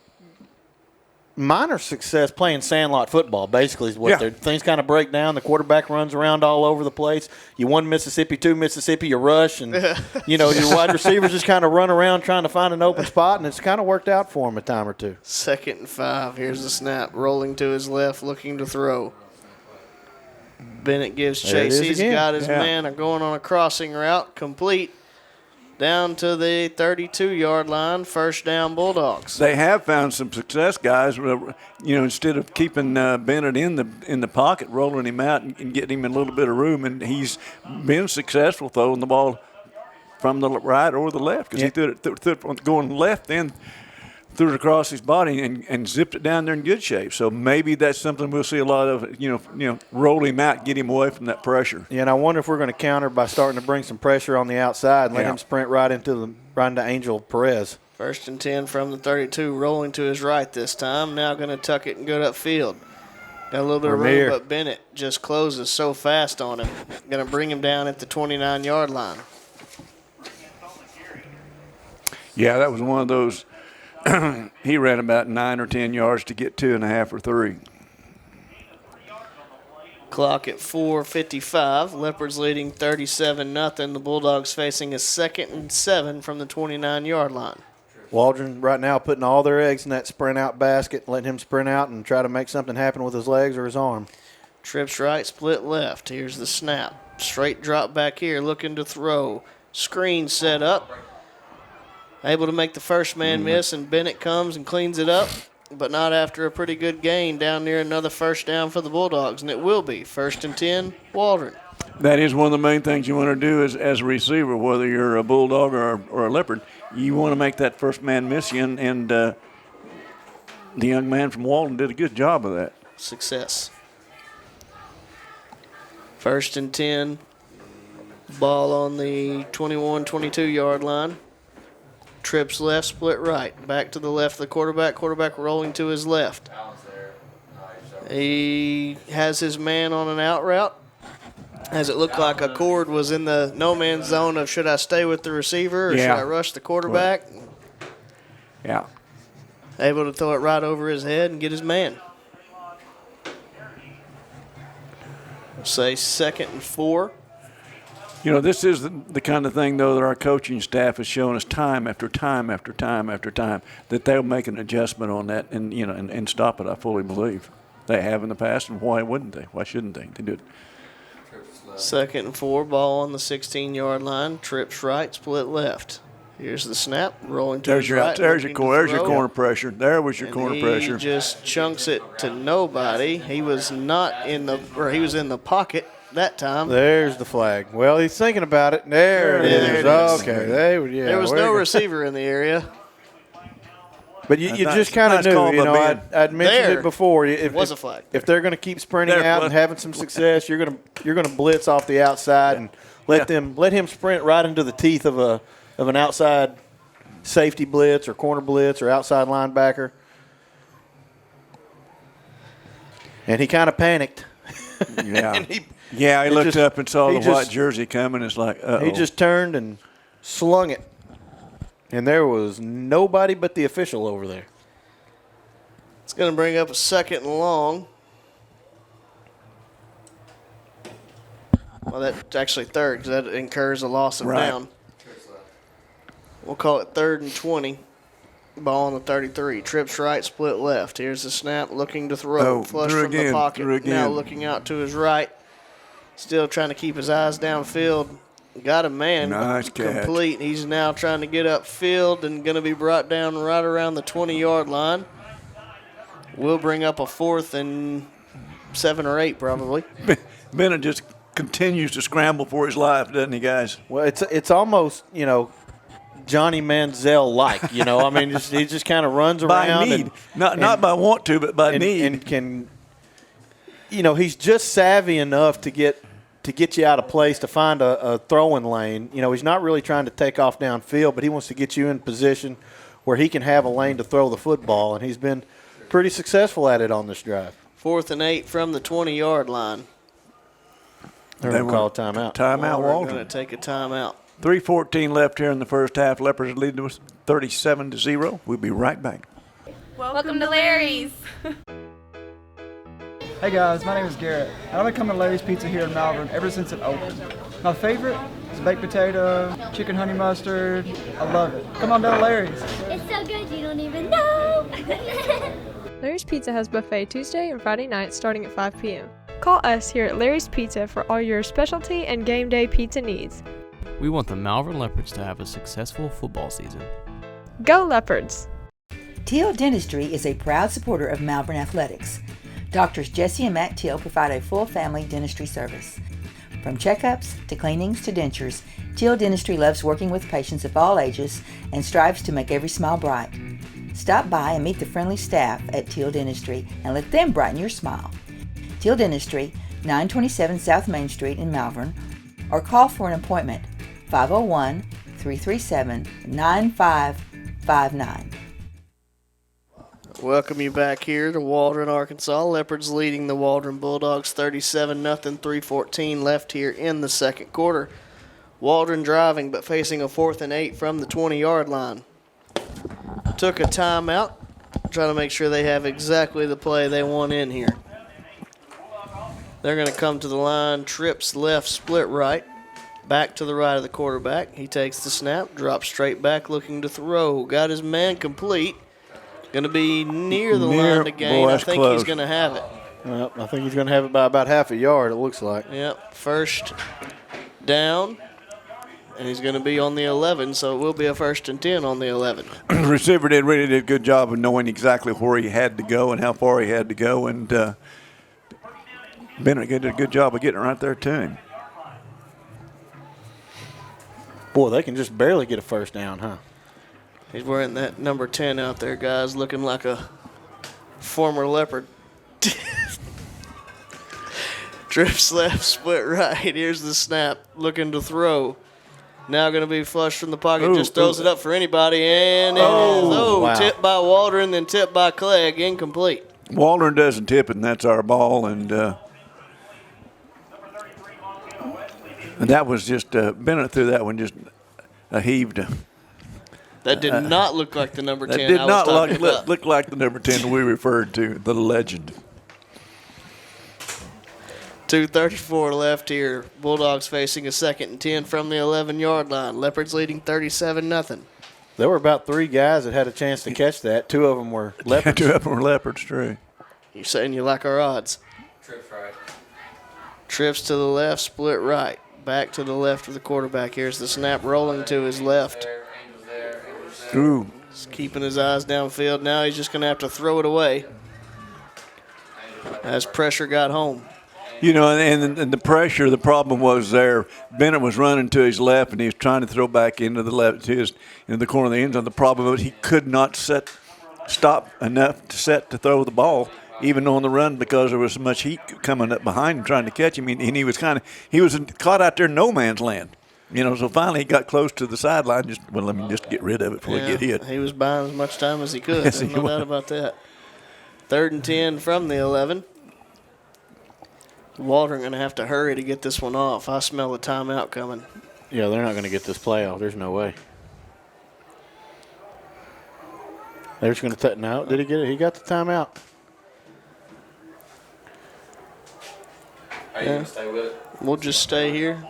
minor success playing sandlot football, basically, is what things kind of break down. The quarterback runs around all over the place. You won Mississippi, 2 Mississippi, you rush, and, you know, your wide receivers just kind of run around trying to find an open spot, and it's kind of worked out for him a time or two. 2nd and 5. Here's the snap. Rolling to his left, looking to throw. Bennett gives chase. He's got his man going on a crossing route, complete. Down to the 32-yard line, first down Bulldogs. They have found some success, guys. You know, instead of keeping Bennett in the pocket, rolling him out and getting him a little bit of room, and he's been successful throwing the ball from the right or the left because he threw it going left, then threw it across his body and zipped it down there in good shape. So maybe that's something we'll see a lot of. You know, roll him out, get him away from that pressure. Yeah, and I wonder if we're going to counter by starting to bring some pressure on the outside and let him sprint right into Angel Perez. 1st and 10 from the 32, rolling to his right this time. Now going to tuck it and go upfield. Got a little bit of room, but Bennett just closes so fast on him. Going to bring him down at the 29-yard line. Yeah, that was one of those. He ran about 9 or 10 yards to get 2.5 or 3. Clock at 4:55. Leopards leading 37-0. The Bulldogs facing a 2nd and 7 from the 29-yard line. Waldron right now putting all their eggs in that sprint out basket, letting him sprint out and try to make something happen with his legs or his arm. Trips right, split left. Here's the snap. Straight drop back here, looking to throw. Screen set up. Able to make the first man miss, and Bennett comes and cleans it up. but not after a pretty good gain down near another first down for the Bulldogs, and it will be 1st and 10, Waldron. That is one of the main things you want to do as a receiver, whether you're a Bulldog or a Leopard. You want to make that first man miss you, and the young man from Waldron did a good job of that. Success. 1st and 10, ball on the 21, 22-yard line. Trips left, split right. Back to the left of the quarterback. Quarterback rolling to his left. He has his man on an out route. As it looked like a cord was in the no man's zone of should I stay with the receiver or should I rush the quarterback? Yeah. Able to throw it right over his head and get his man. Say 2nd and 4. You know, this is the kind of thing, though, that our coaching staff has shown us time after time after time after time that they'll make an adjustment on that and, you know, and stop it, I fully believe. They have in the past, and why wouldn't they? Why shouldn't they? They do it. 2nd and 4, ball on the 16-yard line. Trips right, split left. Here's the snap, rolling to his right. There's your corner pressure. There was your corner pressure. He just chunks it to nobody. He was not in the, or he was in the pocket that time. There's the flag. Well, he's thinking about it. There it is. Okay. There was no receiver in the area. But you just kind of knew, you know, I'd mentioned it before. It was a flag. If they're going to keep sprinting out and having some success, you're going to blitz off the outside and let him sprint right into the teeth of an outside safety blitz or corner blitz or outside linebacker. And he kind of panicked. Yeah. He looked up and saw the white jersey coming. It's like, uh-oh. He just turned and slung it. And there was nobody but the official over there. It's going to bring up a 2nd and long. Well, that's actually 3rd because that incurs a loss of down. We'll call it 3rd and 20. Ball on the 33. Trips right, split left. Here's the snap, looking to throw. Flush from the pocket. Now looking out to his right. Still trying to keep his eyes downfield. Got a man. Nice catch. Complete. He's now trying to get upfield and going to be brought down right around the 20-yard line. We'll bring up a 4th and 7 or 8 probably. Bennett just continues to scramble for his life, doesn't he, guys? Well, it's almost, you know, Johnny Manziel-like, you know. I mean, he just kind of runs around. By need. Not by want to, but by need. And can, you know, he's just savvy enough to get you out of place, to find a throwing lane. You know, he's not really trying to take off downfield, but he wants to get you in position where he can have a lane to throw the football, and he's been pretty successful at it on this drive. 4th and 8 from the 20-yard line. They're going to call a timeout. Timeout, We're Waldron. going to take a timeout. 3:14 left here in the first half. Leopards leading us 37-0. We'll be right back. Welcome to Larry's. Hey guys, my name is Garrett. I've been coming to Larry's Pizza here in Malvern ever since it opened. My favorite is baked potato, chicken honey mustard. I love it. Come on down to Larry's. It's so good you don't even know. Larry's Pizza has buffet Tuesday and Friday nights starting at 5 p.m. Call us here at Larry's Pizza for all your specialty and game day pizza needs. We want the Malvern Leopards to have a successful football season. Go Leopards! Teal Dentistry is a proud supporter of Malvern Athletics. Doctors Jesse and Matt Teal provide a full family dentistry service. From checkups to cleanings to dentures, Teal Dentistry loves working with patients of all ages and strives to make every smile bright. Stop by and meet the friendly staff at Teal Dentistry and let them brighten your smile. Teal Dentistry, 927 South Main Street in Malvern, or call for an appointment, 501-337-9559. Welcome you back here to Waldron, Arkansas. Leopards leading the Waldron Bulldogs 37-0, 3:14 left here in the second quarter. Waldron driving but facing a 4th and 8 from the 20-yard line. Took a timeout, trying to make sure they have exactly the play they want in here. They're going to come to the line, trips left, split right, back to the right of the quarterback. He takes the snap, drops straight back, looking to throw. Got his man complete. Going to be near the line to gain. I think he's going to have it. Well, I think he's going to have it by about half a yard, it looks like. Yep, first down. And he's going to be on the 11, so it will be a 1st and 10 on the 11. The receiver really did a good job of knowing exactly where he had to go and how far he had to go, and Bennett did a good job of getting right there to him. Boy, they can just barely get a first down, huh? He's wearing that number 10 out there, guys, looking like a former Leopard. Trips left, split right. Here's the snap, looking to throw. Now going to be flushed from the pocket, just throws it up for anybody, and wow. Tipped by Waldron, then tipped by Clegg, incomplete. Waldron doesn't tip it, and that's our ball, and that was just Bennett threw that one just heaved. That did not look like the number 10 That did I was not talking about. look like the number 10 we referred to, the legend. 2:34 left here. Bulldogs facing a 2nd and 10 from the 11-yard line. Leopards leading 37-0. There were about 3 guys that had a chance to catch that. 2 of them were Leopards. 2 of them were Leopards, true. You're saying you like our odds. Trips right. Trips to the left, split right. Back to the left of the quarterback. Here's the snap rolling to his left. Ooh. He's keeping his eyes downfield. Now he's just going to have to throw it away as pressure got home. You know, and the pressure, the problem was there. Bennett was running to his left, and he was trying to throw back into the left, to the corner of the end zone. The problem was he could not stop enough to throw the ball, even on the run, because there was so much heat coming up behind him trying to catch him, and he was caught out there in no man's land. You know, so finally he got close to the sideline. Let me just get rid of it before we get hit. He was buying as much time as he could. Yes, There's no doubt about that. 3rd and 10 from the 11. Waldron going to have to hurry to get this one off. I smell the timeout coming. Yeah, they're not going to get this play off. There's no way. They're just going to take it out. Did he get it? He got the timeout. Are you going to stay with it? We'll just stay here.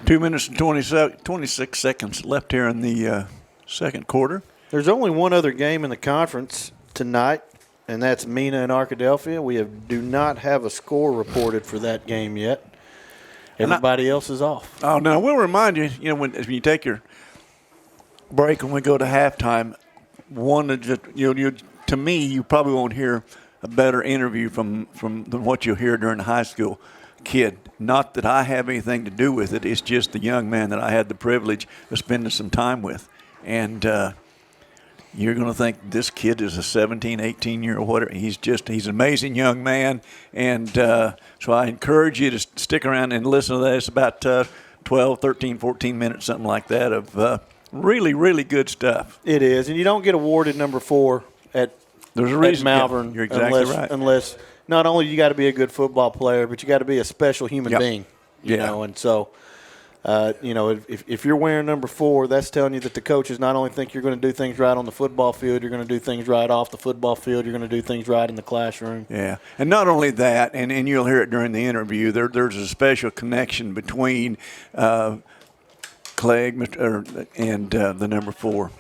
2 minutes and 26 seconds left here in the second quarter. There's only one other game in the conference tonight, and that's Mena and Arkadelphia. We do not have a score reported for that game yet. Everybody else is off. Oh, no, we'll remind you, when you take your break and we go to halftime, to me, you probably won't hear a better interview from than what you'll hear during the high school kid. Not that I have anything to do with it. It's just the young man that I had the privilege of spending some time with. And you're going to think this kid is a 17, 18-year-old, whatever. He's an amazing young man. And so I encourage you to stick around and listen to that. It's about 12, 13, 14 minutes, something like that, of really, really good stuff. It is. And you don't get awarded number 4 at Malvern. Yeah, you're exactly right. Unless not only you got to be a good football player, but you got to be a special human being. You know, and so if you're wearing number 4, that's telling you that the coaches not only think you're going to do things right on the football field, you're going to do things right off the football field, you're going to do things right in the classroom. Yeah, and not only that, and you'll hear it during the interview, there's a special connection between Clegg and the number 4.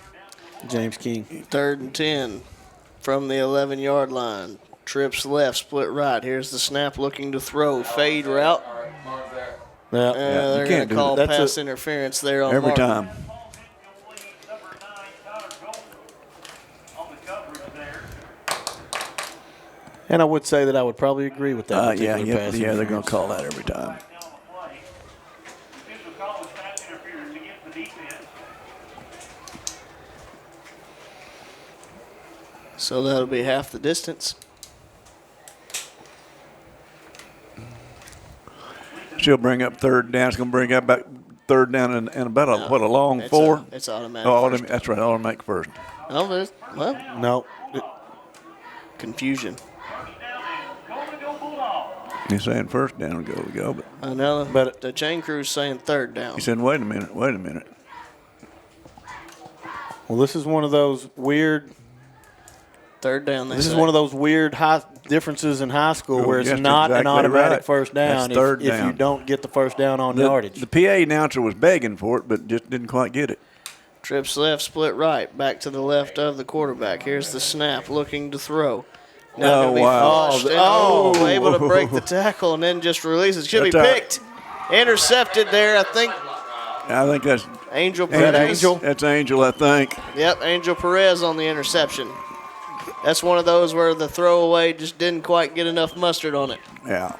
James King. 3rd and 10 from the 11-yard line. Trips left, split right. Here's the snap, looking to throw. Fade route. They're going to call pass interference there on every Martin. time. And I would say that I would probably agree with that. Yeah, they're going to call that every time. So that'll be half the distance. She'll bring up 3rd down. It's going to bring up back 3rd down and about a long 4? It's automatic. Oh, that's right, automatic first. No. Confusion. He's saying 1st down, go. But I know, but the chain crew's saying 3rd down. He said, wait a minute. Well, this is one of those weird 3rd down. This is one of those weird high differences in high school where it's not an automatic first down if you don't get the first down on yardage. The PA announcer was begging for it, but just didn't quite get it. Trips left, split right, back to the left of the quarterback. Here's the snap, looking to throw. Now wow! Able to break the tackle and then just releases. Should be picked, intercepted there. I think I think that's Angel Is that Perez. Angel? That's Angel, I think. Yep, Angel Perez on the interception. That's one of those where the throwaway just didn't quite get enough mustard on it. Yeah.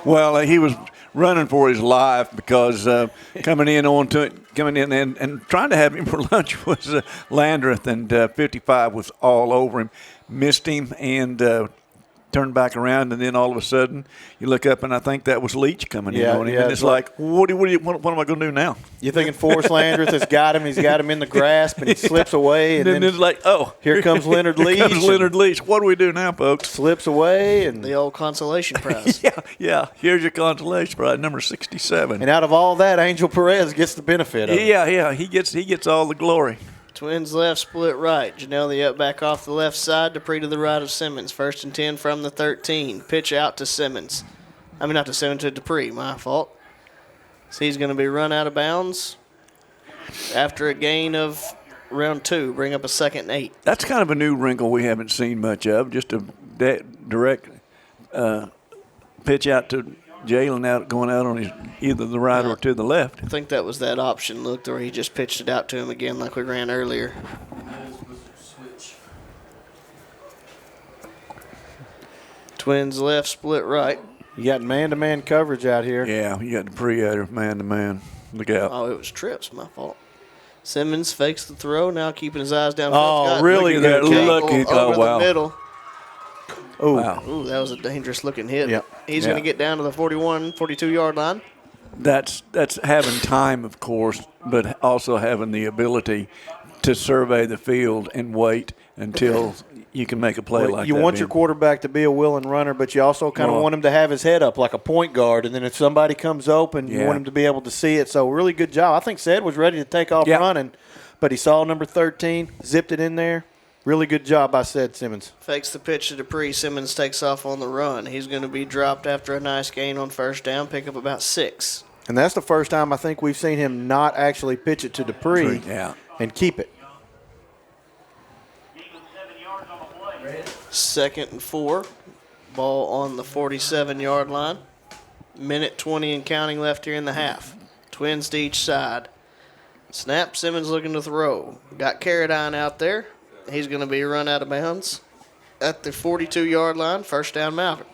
Well, he was running for his life because coming in and trying to have him for lunch was Landreth, and 55 was all over him, missed him, and turned back around, and then all of a sudden you look up, and I think that was Leach coming in on him, and it's like, what am I going to do now? You're thinking Forrest Landreth has got him. He's got him in the grasp, and he slips away. And then it's like, oh, here comes Leonard Leach. Here comes Leonard Leach. What do we do now, folks? Slips away. And the old consolation prize. yeah. Here's your consolation prize, number 67. And out of all that, Angel Perez gets the benefit of it. Yeah. He gets all the glory. Twins left, split right. Janelle up back off the left side. Dupree to the right of Simmons. 1st and 10 from the 13. Pitch out to Simmons. Not to Simmons, to Dupree. My fault. So he's going to be run out of bounds after a gain of around 2. Bring up a 2nd and 8. That's kind of a new wrinkle we haven't seen much of. Just a direct pitch out to Jalen going out on his either the right or to the left. I think that was that option look where he just pitched it out to him again like we ran earlier. Twins left, split right. You got man-to-man coverage out here. Yeah, you got Dupree out here, man-to-man. Look out. Oh, it was trips, my fault. Simmons fakes the throw, now keeping his eyes down. Oh, really good. Over the middle. Oh, wow. Ooh, that was a dangerous-looking hit. Yep. He's going to get down to the 41, 42-yard line. That's having time, of course, but also having the ability to survey the field and wait until you can make a play like that. You want your quarterback to be a willing runner, but you also kind of want him to have his head up like a point guard, and then if somebody comes open, you want him to be able to see it. So really good job. I think Sed was ready to take off running, but he saw number 13, zipped it in there. Really good job by Sed Simmons. Fakes the pitch to Dupree. Simmons takes off on the run. He's going to be dropped after a nice gain on 1st down, pick up about 6. And that's the first time I think we've seen him not actually pitch it to Dupree and keep it. 2nd and 4. Ball on the 47-yard line. Minute 20 and counting left here in the half. Twins to each side. Snap. Simmons looking to throw. Got Carradine out there. He's going to be run out of bounds at the 42-yard line. 1st down, Malvern.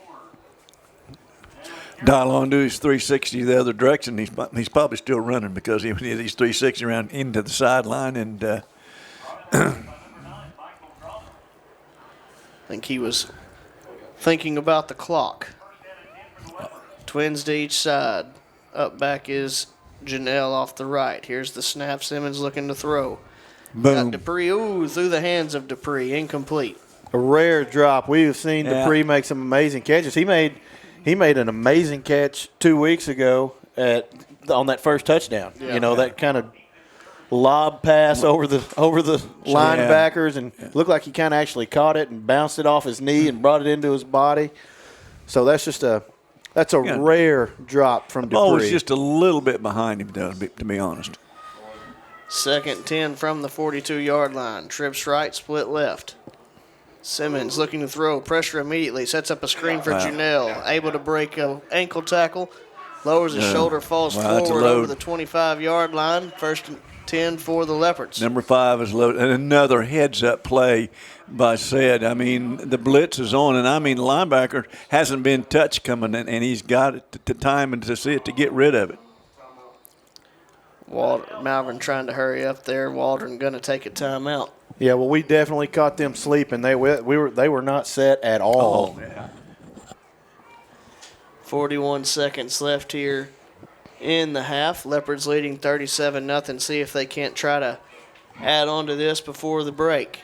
Dial on to his 360 the other direction. He's probably still running because he did his 360 around into the sideline. And I think he was thinking about the clock. Twins to each side. Up back is Janelle off the right. Here's the snap. Simmons looking to throw. Boom. Got Dupree, through the hands of Dupree, incomplete. A rare drop. We've seen Dupree make some amazing catches. He made an amazing catch 2 weeks ago on that first touchdown. Yeah. You know, that kind of lob pass over the linebackers, and looked like he kind of actually caught it and bounced it off his knee and brought it into his body. So that's just a rare drop from Dupree. Oh, it's just a little bit behind him, though, to be honest. 2nd 10 from the 42-yard line. Trips right, split left. Simmons looking to throw. Pressure immediately. Sets up a screen for Janelle. Able to break an ankle tackle. Lowers his shoulder, falls forward over the 25-yard line. 1st and 10 for the Leopards. Number 5 is loaded. And another heads-up play by Sed. I mean, the blitz is on, and the linebacker hasn't been touched coming in, and he's got it to time and to see it to get rid of it. Malvern trying to hurry up there. Waldron going to take a timeout. Yeah, well, we definitely caught them sleeping. They were not set at all. Oh, yeah. 41 seconds left here in the half. Leopards leading 37-0. See if they can't try to add on to this before the break.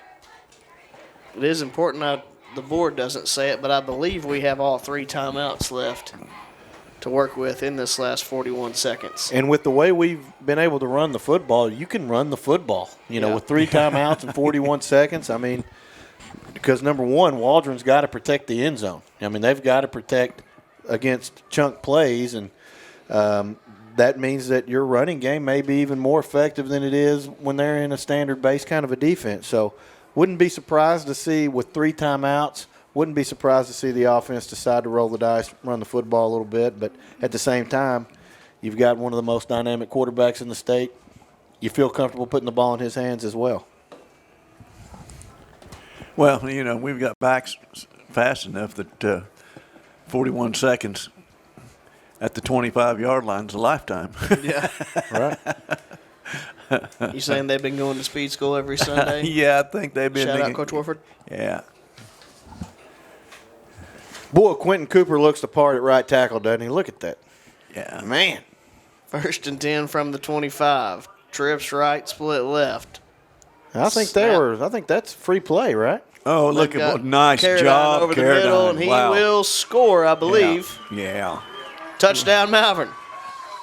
It is important. The board doesn't say it, but I believe we have all 3 timeouts left to work with in this last 41 seconds. And with the way we've been able to run the football, you can run the football, with 3 timeouts in 41 seconds. I mean, because number one, Waldron's got to protect the end zone. I mean, they've got to protect against chunk plays, and that means that your running game may be even more effective than it is when they're in a standard base kind of a defense. So wouldn't be surprised to see with 3 timeouts, wouldn't be surprised to see the offense decide to roll the dice, run the football a little bit. But at the same time, You've got one of the most dynamic quarterbacks in the state. You feel comfortable putting the ball in his hands as well. Well, we've got backs fast enough that 41 seconds at the 25-yard line is a lifetime. Yeah. Right. You saying they've been going to speed school every Sunday? Yeah, I think they've been. Shout out Coach Warford. Yeah. Boy, Quentin Cooper looks the part at right tackle, doesn't he? Look at that. Yeah. Man. 1st and 10 from the 25. Trips right, split left. I think that's free play, right? Oh, look at what nice Carradine job, over the middle, and he will score, I believe. Yeah. Touchdown, Malvern.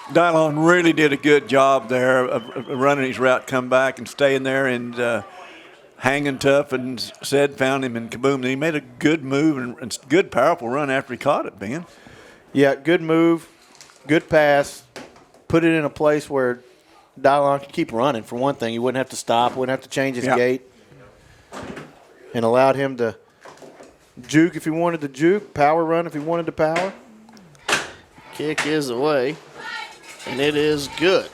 Dylon really did a good job there of running his route, come back and staying there and hanging tough, and said found him and kaboom. And he made a good move and good, powerful run after he caught it, Ben. Yeah, good move, good pass. Put it in a place where Dylon could keep running, for one thing. He wouldn't have to stop, wouldn't have to change his gait. And allowed him to juke if he wanted to juke, power run if he wanted to power. Kick is away, and it is good.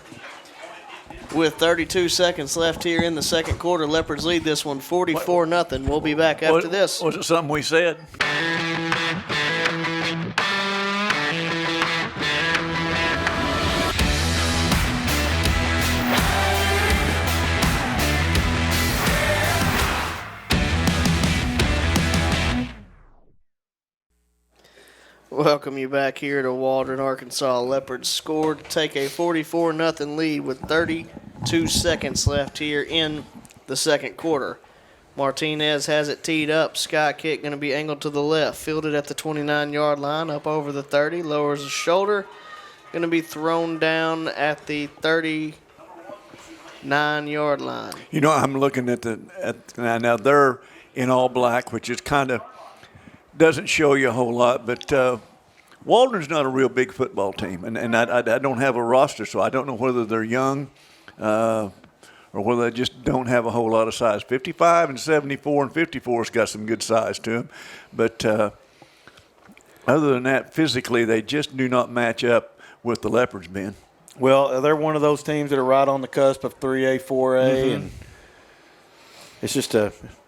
With 32 seconds left here in the second quarter, Leopards lead this one 44-0. We'll be back after this. Was it something we said? Welcome you back here to Waldron, Arkansas. Leopards scored to take a 44-0 lead with 32 seconds left here in the second quarter. Martinez has it teed up. Sky kick going to be angled to the left. Fielded at the 29-yard line, up over the 30. Lowers the shoulder. Going to be thrown down at the 39-yard line. I'm looking at now they're in all black, which is kind of doesn't show you a whole lot, but Waldron's not a real big football team, and I don't have a roster, so I don't know whether they're young or whether they just don't have a whole lot of size. 55 and 74 and 54's got some good size to them, but other than that, physically they just do not match up with the Leopards, Ben. Well, they're one of those teams that are right on the cusp of 3A, 4A, and it's just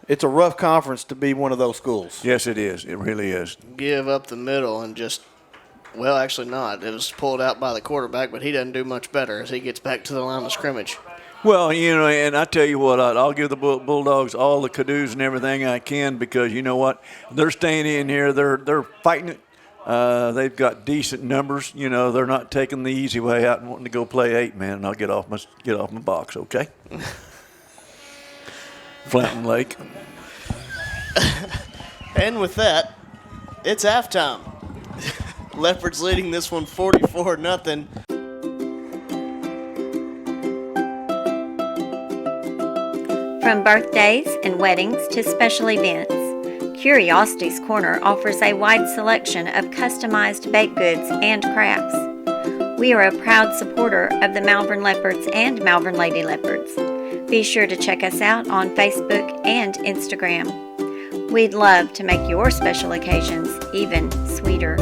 it's a rough conference to be one of those schools. Yes, it is. It really is. Give up the middle and just, well, actually not. It was pulled out by the quarterback, but he doesn't do much better as he gets back to the line of scrimmage. Well, and I tell you what, I'll give the Bulldogs all the kudos and everything I can, because you know what? They're staying in here. They're fighting it. They've got decent numbers. They're not taking the easy way out and wanting to go play 8-man, and I'll get off my box, okay? Fountain Lake. And with that, it's halftime. Leopards leading this one 44-0. From birthdays and weddings to special events, Curiosity's Corner offers a wide selection of customized baked goods and crafts. We are a proud supporter of the Malvern Leopards and Malvern Lady Leopards. Be sure to check us out on Facebook and Instagram. We'd love to make your special occasions even sweeter.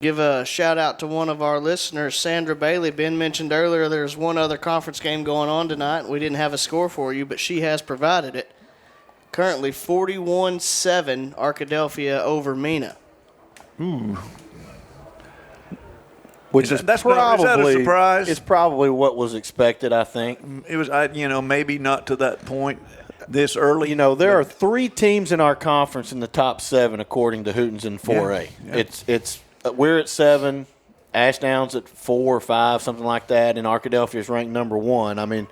Give a shout out to one of our listeners, Sandra Bailey. Ben mentioned earlier there's one other conference game going on tonight. We didn't have a score for you, but she has provided it. Currently 41-7 Arkadelphia over Mena. Ooh. Which is probably a surprise? It's probably what was expected, I think. It was, maybe not to that point this early. There are 3 teams in our conference in the top 7 according to Hootens in 4A. Yeah. It's we're at 7, Ashdown's at 4 or 5, something like that, and Arkadelphia is ranked number 1. I mean,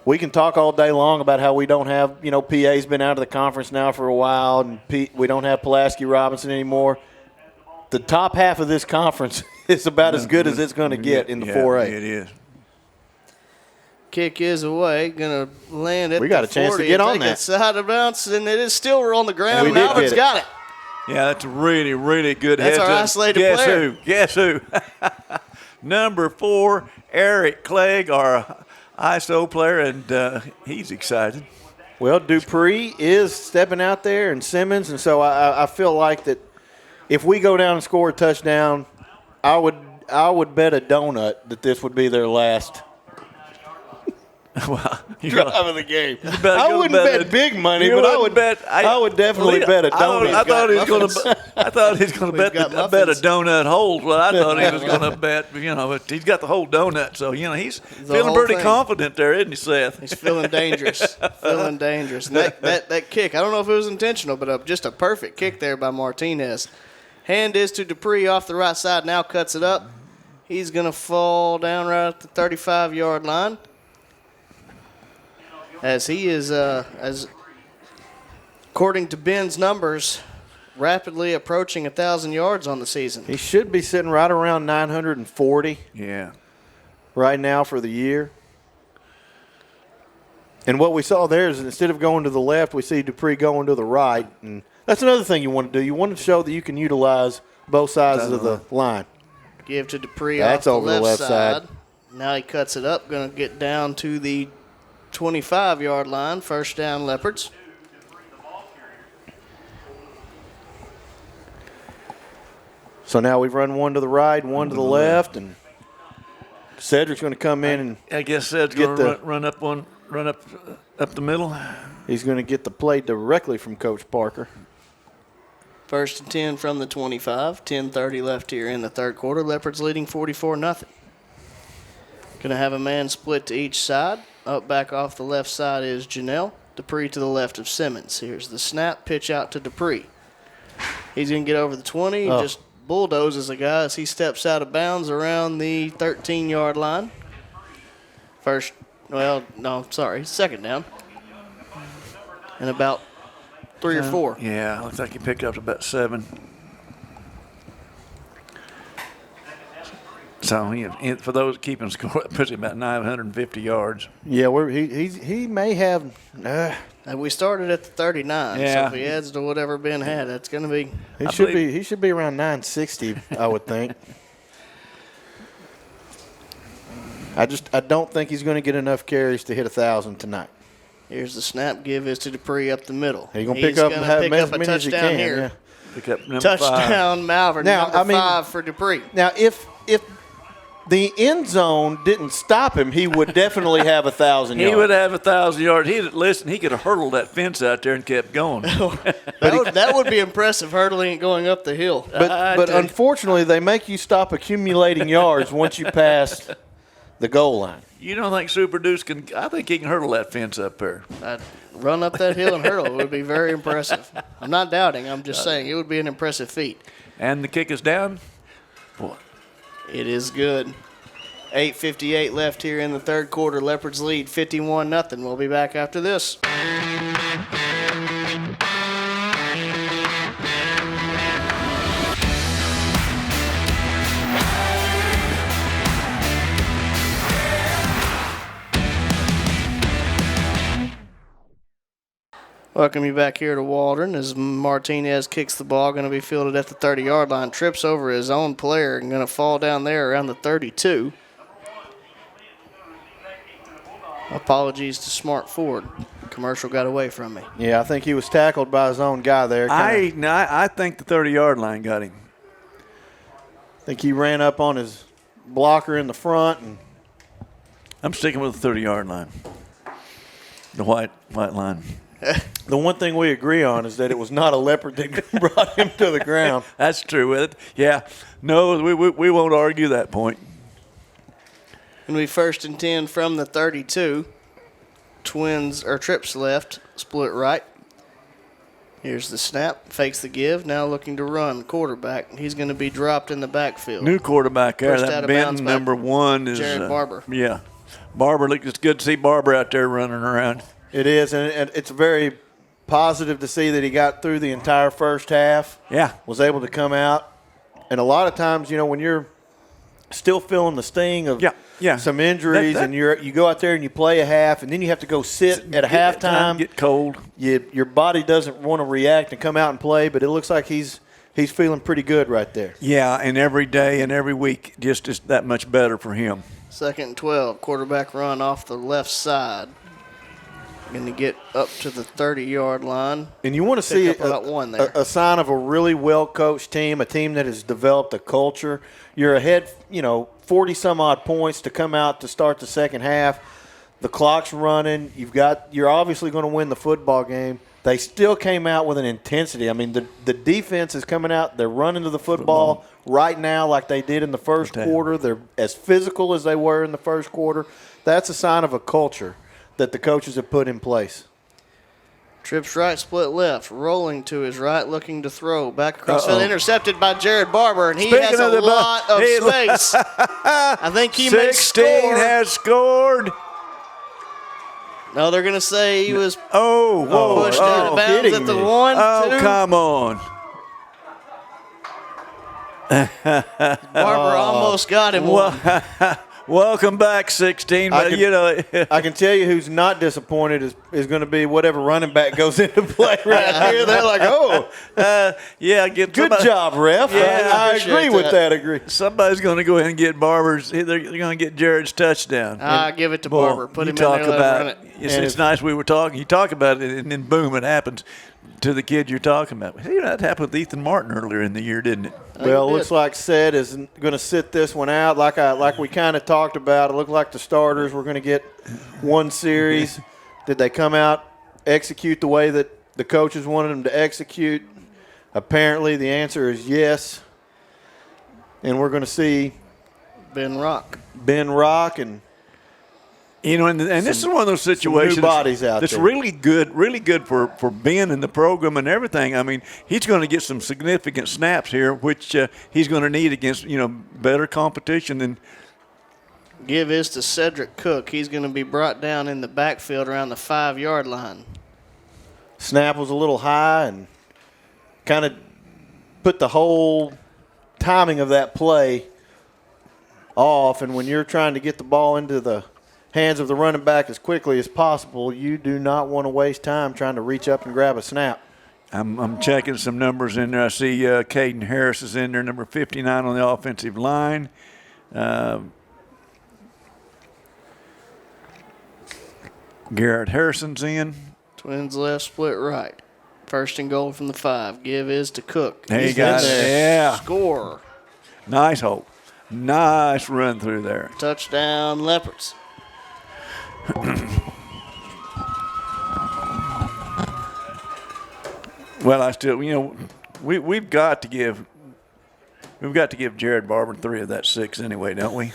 we can talk all day long about how we don't have, PA's been out of the conference now for a while, and we don't have Pulaski Robinson anymore. The top half of this conference is about as good as it's going to get in the 4A. It is. Kick is away, going to land at we got the a chance 40 to get on take that. It side of bounce, and it is still on the ground. We did Malvern's get it. got it. Yeah, that's a really, really good That's heads our up. isolated player. Guess who? Number 4, Arric Clegg, our ISO player, and he's excited. Well, Dupree is stepping out there, and Simmons, and so I feel like that if we go down and score a touchdown, I would bet a donut that this would be their last drive of the game. I wouldn't bet big money, but I would definitely bet a donut. I thought he was going to bet a donut hold. Well, I thought he was going to bet, but he's got the whole donut. So, he's feeling pretty confident there, isn't he, Seth? He's feeling dangerous. And that kick, I don't know if it was intentional, but just a perfect kick there by Martinez. Hand is to Dupree off the right side, now cuts it up. He's going to fall down right at the 35-yard line. As he is, according to Ben's numbers, rapidly approaching 1,000 yards on the season. He should be sitting right around 940. Yeah. Right now for the year. And what we saw there is instead of going to the left, we see Dupree going to the right. And that's another thing you want to do. You want to show that you can utilize both sides of the line. Give to Dupree That's off over the left side. Now he cuts it up, going to get down to the 25-yard line, first down Leopards. So now we've run one to the right, one to the left, and Cedric's going to come in and I guess Cedric's going to run up the middle. He's going to get the play directly from Coach Parker. First and 10 from the 25. 10:30 left here in the third quarter. Leopards leading 44-0. Going to have a man split to each side. Up back off the left side is Janelle. Dupree to the left of Simmons. Here's the snap. Pitch out to Dupree. He's going to get over the 20. Just bulldozes a guy as he steps out of bounds around the 13-yard line. Second down. And about 3 or 4. Yeah, looks like he picked up about 7. So for those keeping score, it puts him about 950 yards. Yeah, he may have. We started at the 39. Yeah. So if he adds to whatever Ben had, that's going to be. He should be around 960, I would think. I don't think he's going to get enough carries to hit 1,000 tonight. Here's the snap. Give is to Dupree up the middle. He's going to pick up as many as he can. Here. Yeah. Pick up number touchdown 5. Malvern. Now, number 5 for Dupree. Now, if the end zone didn't stop him, he would definitely have 1,000 yards. He would have 1,000 yards. He could have hurdled that fence out there and kept going. that would be impressive, hurdling and going up the hill. But unfortunately, they make you stop accumulating yards once you pass the goal line. You don't think Super Deuce can – I think he can hurdle that fence up there. I'd run up that hill and hurdle. It would be very impressive. I'm not doubting. I'm just saying it would be an impressive feat. And the kick is down? Boy. It is good. 8:58 left here in the third quarter. Leopards lead 51-0. We'll be back after this. Welcome you back here to Waldron as Martinez kicks the ball. Going to be fielded at the 30-yard line. Trips over his own player and going to fall down there around the 32. Apologies to Smart Ford. Commercial got away from me. Yeah, I think he was tackled by his own guy there. I think the 30-yard line got him. I think he ran up on his blocker in the front. And I'm sticking with the 30-yard line. The white line. The one thing we agree on is that it was not a leopard that brought him to the ground. That's true with it. Yeah. No, we won't argue that point. And we first and 10 from the 32. Trips left, split right. Here's the snap, fakes the give, now looking to run. Quarterback, he's going to be dropped in the backfield. New quarterback there, First that Ben number 1 is Jared Barber. Yeah. Barber, it's good to see Barber out there running around. It is, and it's very positive to see that he got through the entire first half. Yeah. Was able to come out. And a lot of times, when you're still feeling the sting of some injuries and you go out there and you play a half and then you have to go sit at a halftime. Get cold. Your body doesn't want to react and come out and play, but it looks like he's feeling pretty good right there. Yeah, and every day and every week just is that much better for him. 2nd and 12, quarterback run off the left side. Going to get up to the 30-yard line. And you want to see about one there. a sign of a really well-coached team, a team that has developed a culture. You're ahead, 40-some-odd points to come out to start the second half. The clock's running. You're obviously going to win the football game. They still came out with an intensity. I mean, the defense is coming out. They're running to the football right now like they did in the first quarter. They're as physical as they were in the first quarter. That's a sign of a culture that the coaches have put in place. Trips right, split left, rolling to his right, looking to throw. Back across field, intercepted by Jared Barber, and he has a lot of space. I think he may score. 16 has scored. No, they're going to say he was pushed out of bounds at the 1, 2. Come on. Barber almost got him one. Welcome back, 16. But I can tell you who's not disappointed is going to be whatever running back goes into play right here. They're like, good job, ref. Yeah, I agree with that. Somebody's going to go ahead and get Barber's. They're going to get Jared's touchdown. Give it to Barber. Put him in there. Run it. It's nice we were talking. You talk about it, and then boom, it happens to the kid you're talking about. That happened with Ethan Martin earlier in the year, didn't it? Well, it looks like Seth is going to sit this one out like we kind of talked about. It looked like the starters were going to get one series. Did they come out, execute the way that the coaches wanted them to execute? Apparently the answer is yes. And we're going to see Ben Rock and and this is one of those situations new bodies out that's there. really good for Ben and the program and everything. I mean, he's going to get some significant snaps here, which he's going to need against better competition than. Give is to Cedric Cook. He's going to be brought down in the backfield around the 5-yard line. Snap was a little high and kind of put the whole timing of that play off. And when you're trying to get the ball into the hands of the running back as quickly as possible, you do not want to waste time trying to reach up and grab a snap. I'm checking some numbers in there. I see Caden Harris is in there, number 59 on the offensive line. Garrett Harrison's in. Twins left, split right. First and goal from the 5. Give is to Cook. There you got it. Yeah. Score. Nice hole. Nice run through there. Touchdown, Leopards. Well, I still, we've got to give Jared Barber 3 of that 6 anyway, don't we?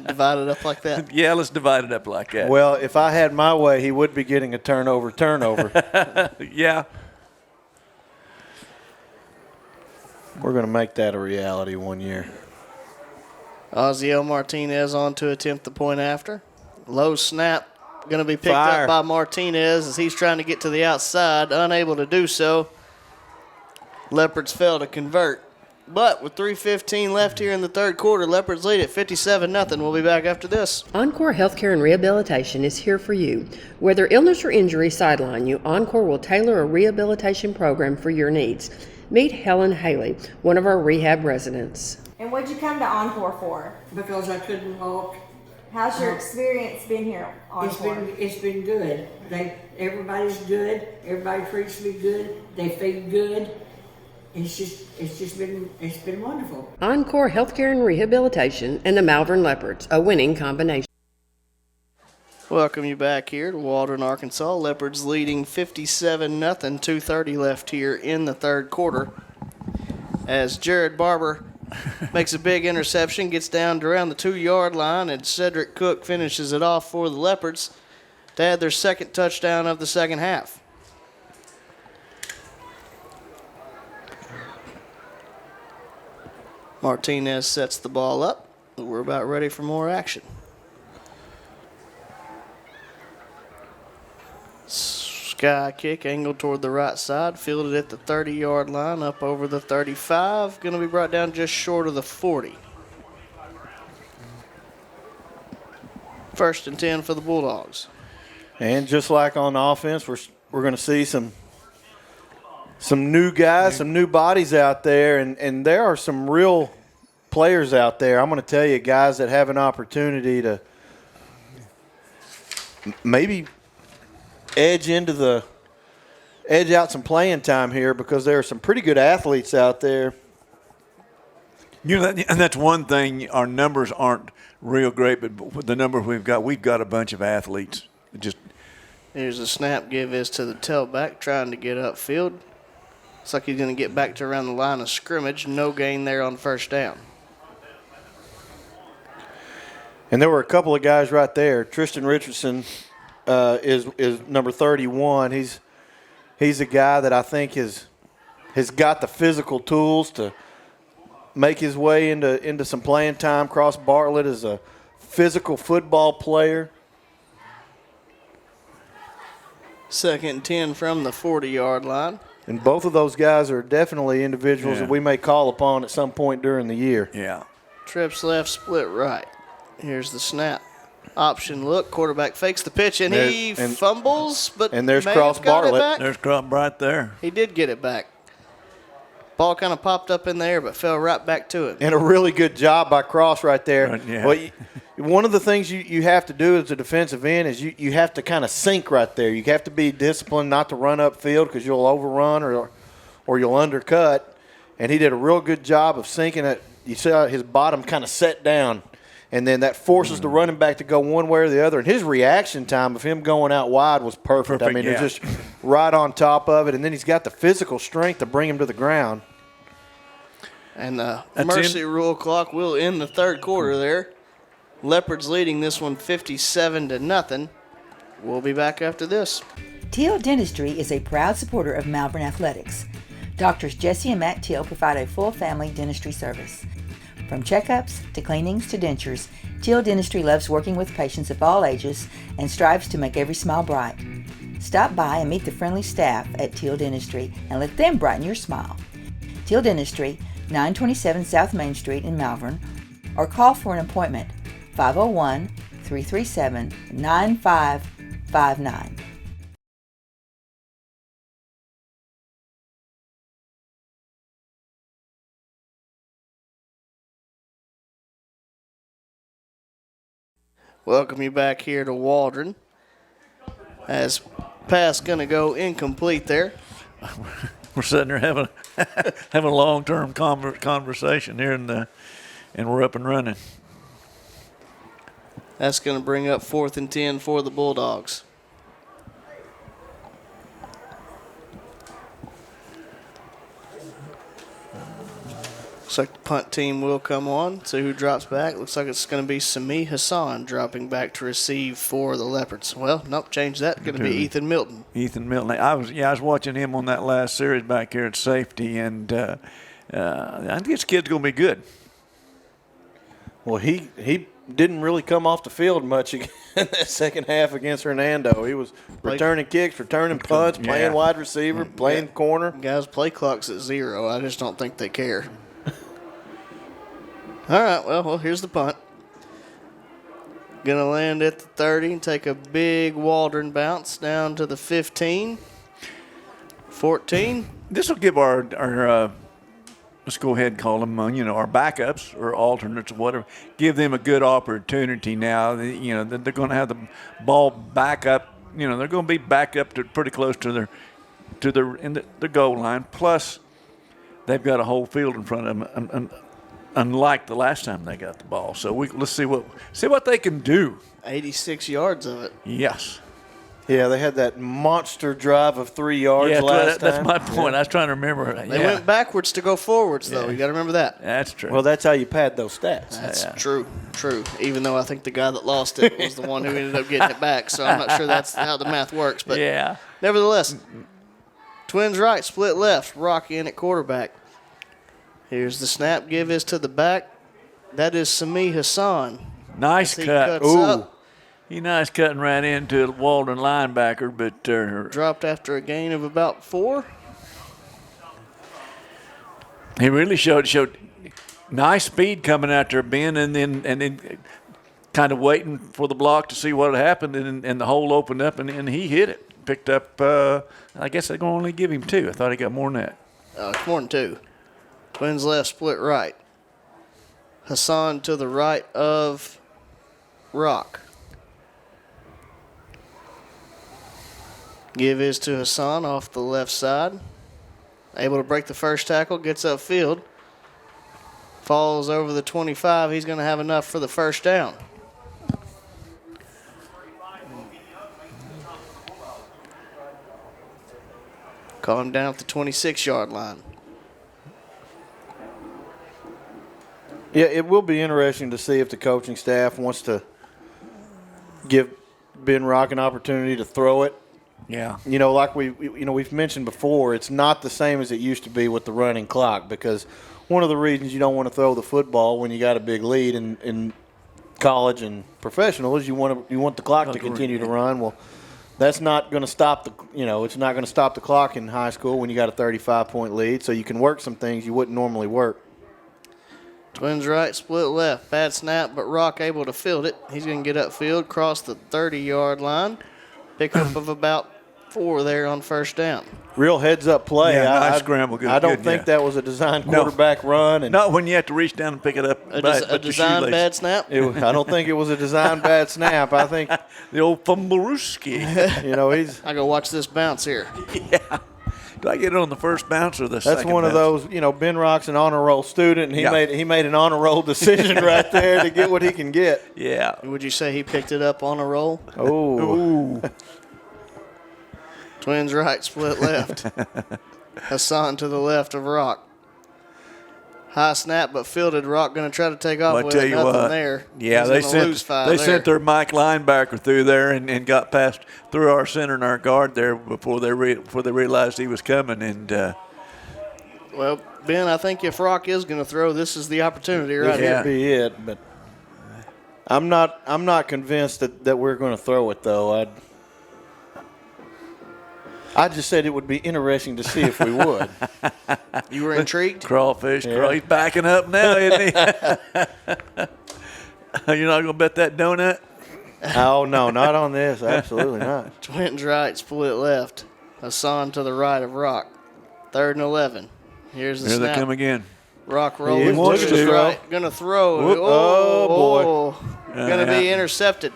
Divide it up like that. Yeah, let's divide it up like that. Well, if I had my way, he would be getting a turnover. Yeah. We're going to make that a reality one year. Ozziel Martinez on to attempt the point after. Low snap going to be picked up by Martinez as he's trying to get to the outside, unable to do so. Leopards fail to convert. But with 3:15 left here in the third quarter, Leopards lead at 57-0. We'll be back after this. Encore Healthcare and Rehabilitation is here for you. Whether illness or injury sideline you, Encore will tailor a rehabilitation program for your needs. Meet Helen Haley, one of our rehab residents. And what'd you come to Encore for? Because I couldn't walk. How's your experience been here, Encore? It's been good. Everybody's good. Everybody treats me good. They feed good. It's been wonderful. Encore Healthcare and Rehabilitation and the Malvern Leopards, a winning combination. Welcome you back here to Waldron, Arkansas. Leopards leading 57-0. 2:30 left here in the third quarter. As Jared Barber makes a big interception, gets down to around the 2-yard line, and Cedric Cook finishes it off for the Leopards to add their second touchdown of the second half. Martinez sets the ball up. We're about ready for more action. Sky kick angled toward the right side, fielded at the 30-yard line, up over the 35. Going to be brought down just short of the 40. First and 10 for the Bulldogs. And just like on offense, we're going to see some new guys, some new bodies out there, and there are some real players out there. I'm going to tell you, guys that have an opportunity to maybe edge out some playing time here because there are some pretty good athletes out there. And that's one thing. Our numbers aren't real great, but with the number we've got a bunch of athletes. Here's a snap give is to the tailback trying to get upfield. Looks like he's going to get back to around the line of scrimmage. No gain there on first down. And there were a couple of guys right there. Tristan Richardson is number 31. He's a guy that I think has got the physical tools to make his way into some playing time. Cross Bartlett is a physical football player. 2nd and 10 from the 40-yard line. And both of those guys are definitely individuals that we may call upon at some point during the year. Yeah. Trips left, split right. Here's the snap. Option look. Quarterback fakes the pitch, and he fumbles, but there's may Cross have got it Bartlett. back. There's Cross right there. He did get it back. Ball kind of popped up in the air, but fell right back to it. And a really good job by Cross right there. Right, yeah. Well, one of the things you have to do as a defensive end is you have to kind of sink right there. You have to be disciplined not to run upfield because you'll overrun or you'll undercut. And he did a real good job of sinking it. You saw his bottom kind of set down. And then that forces the running back to go one way or the other. And his reaction time of him going out wide was perfect. I mean, it's just right on top of it. And then he's got the physical strength to bring him to the ground. And the mercy rule clock will end the third quarter there. Leopards leading this one 57-0. We'll be back after this. Teal Dentistry is a proud supporter of Malvern Athletics. Doctors Jesse and Matt Teal provide a full family dentistry service. From checkups to cleanings to dentures, Teal Dentistry loves working with patients of all ages and strives to make every smile bright. Stop by and meet the friendly staff at Teal Dentistry and let them brighten your smile. Teal Dentistry, 927 South Main Street in Malvern, or call for an appointment, 501-337-9559. Welcome you back here to Waldron. As pass going to go incomplete there. We're sitting there having a long-term conversation here, and we're up and running. That's going to bring up 4th and 10 for the Bulldogs. Looks like the punt team will come on. So who drops back? Looks like it's going to be Sami Hassan dropping back to receive for the Leopards. Well, nope, change that. Going to be Ethan Milton. Ethan Milton. I was watching him on that last series back here at safety, and I think this kid's going to be good. Well, he didn't really come off the field much in that second half against Hernando. He was returning kicks, returning punts, playing wide receiver, playing corner. Guys, play clock's at 0. I just don't think they care. All right, well, here's the punt. Going to land at the 30 and take a big Waldron bounce down to the 15. 14. This will give our let's go ahead and call them, our backups or alternates or whatever, give them a good opportunity now. They're going to have the ball back up. They're going to be back up to pretty close to the goal line. Plus, they've got a whole field in front of them, unlike the last time they got the ball. So let's see what they can do. 86 yards of it. Yes. Yeah, they had that monster drive of 3 yards last time. That's my point. I was trying to remember. They went backwards to go forwards, though. You got to remember that. That's true. Well, that's how you pad those stats. That's true. Even though I think the guy that lost it was the one who ended up getting it back, so I'm not sure that's how the math works. But nevertheless, Twins right, split left. Rocky in at quarterback. Here's the snap. Give is to the back. That is Sami Hassan. Nice cut. Ooh. He's nice cutting right into the Waldron linebacker, but dropped after a gain of about 4. He really showed nice speed coming out there, Ben, and then kind of waiting for the block to see what had happened, and the hole opened up, and he hit it. Picked up, I guess they're going to only give him 2. I thought he got more than that. It's more than 2. Twins left, split right. Hassan to the right of Give his to Hassan off the left side. Able to break the first tackle, gets upfield. Falls over the 25. He's going to have enough for the first down. Call him down at the 26-yard line. Yeah, it will be interesting to see if the coaching staff wants to give Ben Rock an opportunity to throw it. Yeah. You know, like we've mentioned before, it's not the same as it used to be with the running clock, because one of the reasons you don't want to throw the football when you got a big lead in college and professional is you want the clock to continue to run. Well, that's not going to stop it's not going to stop the clock in high school when you got a 35-point lead, so you can work some things you wouldn't normally work. Twins right, split left. Bad snap, but Rock able to field it. He's going to get upfield, cross the 30-yard line. Pickup of about 4 there on first down. Real heads-up play. Yeah, nice scramble. Good, I don't think that was a designed quarterback run. And not when you have to reach down and pick it up. A designed bad snap? I don't think it was a designed bad snap. I think the old fumblerooski. He's. I go watch this bounce here. Yeah. Do I get it on the first bounce or the second? That's one bounce? of those. Ben Rock's an honor roll student, and he made an honor roll decision right there to get what he can get. Yeah. Would you say he picked it up on a roll? Oh. Twins right, split left. Hassan to the left of Rock. High snap, but fielded. Rock going to try to take off with nothing there. Yeah, they sent their Mike linebacker through there and got past through our center and our guard there before they realized he was coming. And well, Ben, I think if Rock is going to throw, this is the opportunity right here. This would be it, but I'm not convinced that we're going to throw it though. I just said it would be interesting to see if we would. You were intrigued? Crawfish. He's backing up now, isn't he? You're not going to bet that donut? Oh, no, not on this. Absolutely not. Twins right, split left. Hassan to the right of Rock. 3rd and 11. Here's the snap. Here they come again. Rock rolling to his right. Going to throw. Whoop. Oh, boy. Going to be intercepted.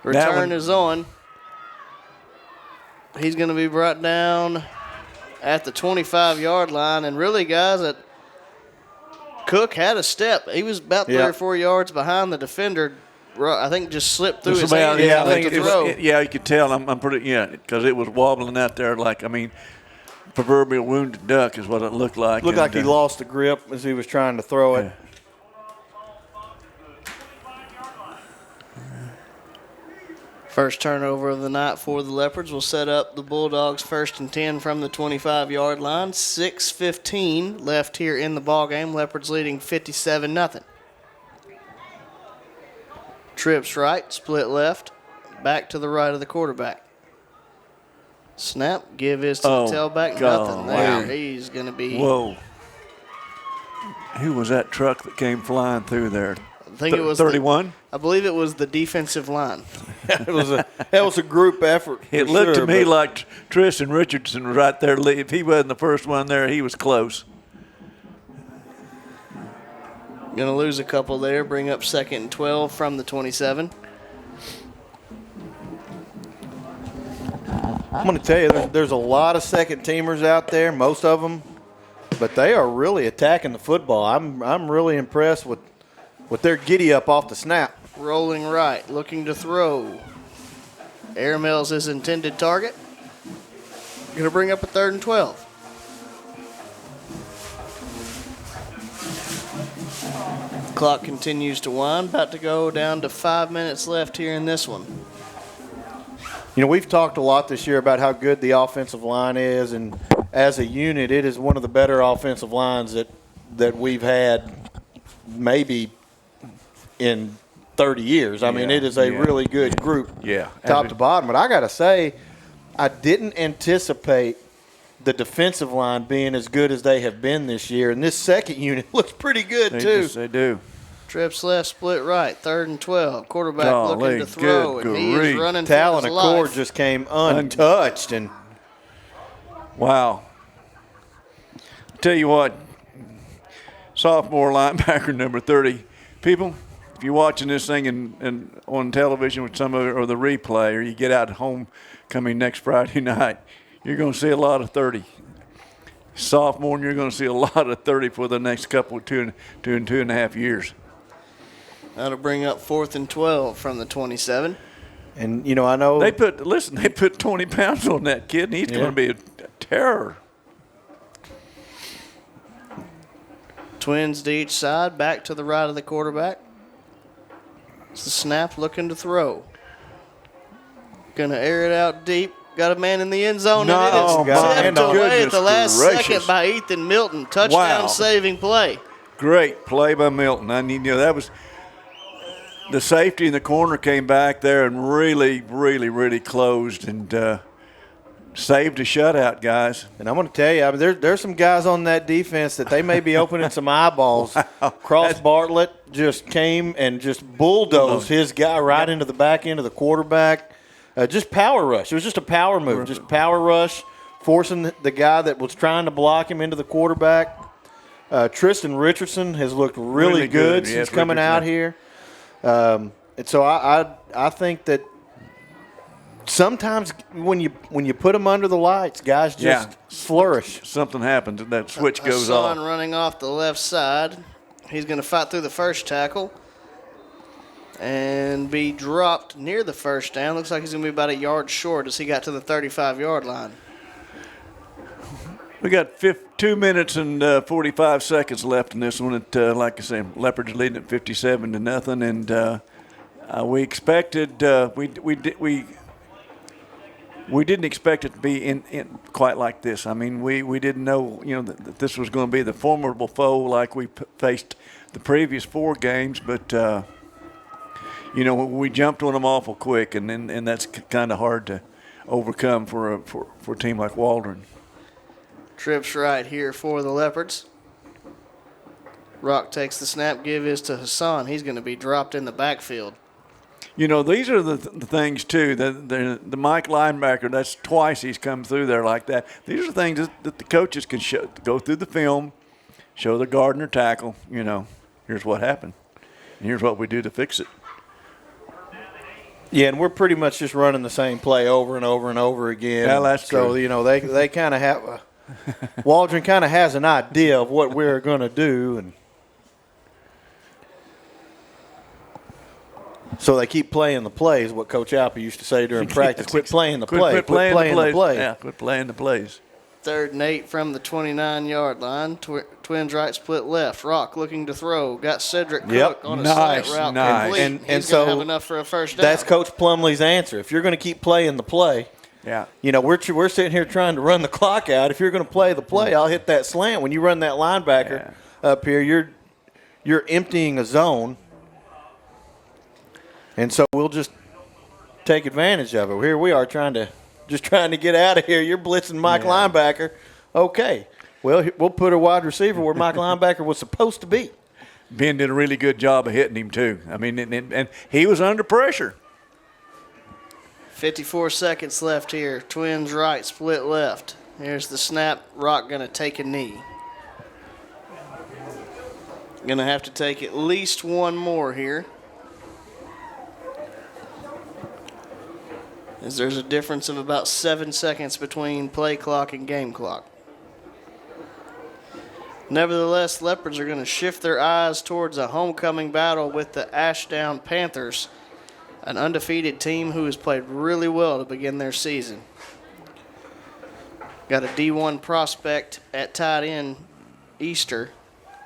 Return is on. He's going to be brought down at the 25-yard line. And really, guys, Cook had a step. He was about 3 or 4 yards behind the defender. I think just slipped through his hand. Yeah, I think you could tell. I'm pretty, because it was wobbling out there proverbial wounded duck is what it looked like. Looked like he lost the grip as he was trying to throw it. First turnover of the night for the Leopards will set up the Bulldogs 1st and 10 from the 25-yard line. 6:15 left here in the ballgame. Leopards leading 57-0. Trips right, split left, back to the right of the quarterback. Snap, give his to the tailback. Nothing there. Wow. He's going to be. Whoa. Who was that truck that came flying through there? I think it was 31. I believe it was the defensive line. That was a group effort. It looked to me like Tristan Richardson was right there. If he wasn't the first one there, he was close. Going to lose a couple there. Bring up 2nd and 12 from the 27. I'm going to tell you, there's a lot of second teamers out there, most of them, but they are really attacking the football. I'm really impressed with their giddy up off the snap. Rolling right, looking to throw. Airmail's his intended target. Going to bring up a 3rd and 12. Clock continues to wind. About to go down to 5 minutes left here in this one. We've talked a lot this year about how good the offensive line is, and as a unit, it is one of the better offensive lines that we've had maybe in 30 years. I mean, it is a really good group top to bottom. But I got to say, I didn't anticipate the defensive line being as good as they have been this year. And this second unit looks pretty good, too. Yes, they do. Trips left, split right, 3rd and 12. Quarterback looking to throw, and he is running for Talon his Accord life. just came untouched. And wow. Tell you what, sophomore linebacker number 30. People, if you're watching this thing and on television with some of it or the replay, or you get out at home coming next Friday night, you're going to see a lot of 30. Sophomore, and you're going to see a lot of 30 for the next couple of two and a half years. That'll bring up 4th and 12 from the 27. And, you know, I know. They put 20 pounds on that kid, and he's going to be a terror. Twins to each side, back to the right of the quarterback. It's the snap, looking to throw. Gonna air it out deep. Got a man in the end zone, and it is tipped away at the last second by Ethan Milton. Touchdown saving play. Great play by Milton. That was the safety in the corner came back there and really, really, really closed and saved a shutout, guys. And I'm going to tell you, I mean, there's some guys on that defense that they may be opening some eyeballs. Cross Bartlett just came and just bulldozed his guy right into the back end of the quarterback. Just power rush. It was just a power move, just power rush, forcing the guy that was trying to block him into the quarterback. Tristan Richardson has looked really good since coming out here. And so I think that sometimes when you put them under the lights, guys just flourish. Something happens and that switch goes off. off. Running off the left side. He's going to fight through the first tackle and be dropped near the first down. Looks like he's going to be about a yard short as he got to the 35-yard line. We got 2 minutes and 45 seconds left in this one. Like I said, Leopards leading at 57-0, and we expected we didn't expect it to be in quite like this. I mean, we didn't know that this was going to be the formidable foe like we faced the previous 4 games, but we jumped on them awful quick, and that's kind of hard to overcome for a team like Waldron. Trips right here for the Leopards. Rock takes the snap, give is to Hassan. He's going to be dropped in the backfield. These are the things, too. The Mike linebacker, that's twice he's come through there like that. These are things that the coaches can go through the film, show the Gardner tackle, here's what happened, and here's what we do to fix it. Yeah, and we're pretty much just running the same play over and over and over again. Yeah, that's true. So, they kind of have Waldron kind of has an idea of what we're going to do, and so they keep playing the plays, what Coach Alpe used to say during practice. Quit playing the play. Quit playing the play. Yeah, quit playing the plays. 3rd and 8 from the 29-yard line. Twins right, split left. Rock looking to throw. Got Cedric Cook on a slant route. Nice. And so have enough for a first down. That's Coach Plumlee's answer. If you're going to keep playing the play, we're sitting here trying to run the clock out. If you're going to play the play, I'll hit that slant. When you run that linebacker up here, you're emptying a zone. And so we'll just take advantage of it. Here we are trying to get out of here. You're blitzing Mike linebacker. Okay. Well, we'll put a wide receiver where Mike linebacker was supposed to be. Ben did a really good job of hitting him, too. I mean, and he was under pressure. 54 seconds left here. Twins right, split left. Here's the snap. Rock going to take a knee. Going to have to take at least one more here. As there's a difference of about 7 seconds between play clock and game clock. Nevertheless, Leopards are going to shift their eyes towards a homecoming battle with the Ashdown Panthers, an undefeated team who has played really well to begin their season. Got a D1 prospect at tight end, Easter.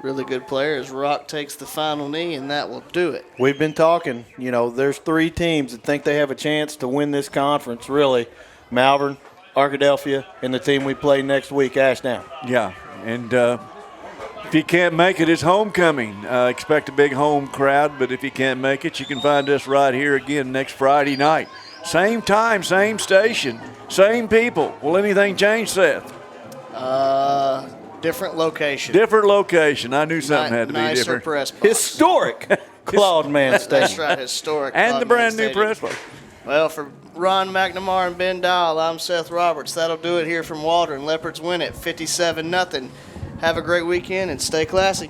Really good player as Rock takes the final knee, and that will do it. We've been talking, there's 3 teams that think they have a chance to win this conference, really. Malvern, Arkadelphia, and the team we play next week, Ashdown. Yeah, and if you can't make it, it's homecoming. Expect a big home crowd, but if you can't make it, you can find us right here again next Friday night. Same time, same station, same people. Will anything change, Seth? Different location. Different location. I knew something had to be nicer different. Press box. Historic Claude Mann Stadium. That's right, historic. And Claude the brand Mann new press box. Well, for Ron McNamara and Ben Dial, I'm Seth Roberts. That'll do it here from Waldron. Leopards win it 57-0. Have a great weekend and stay classy.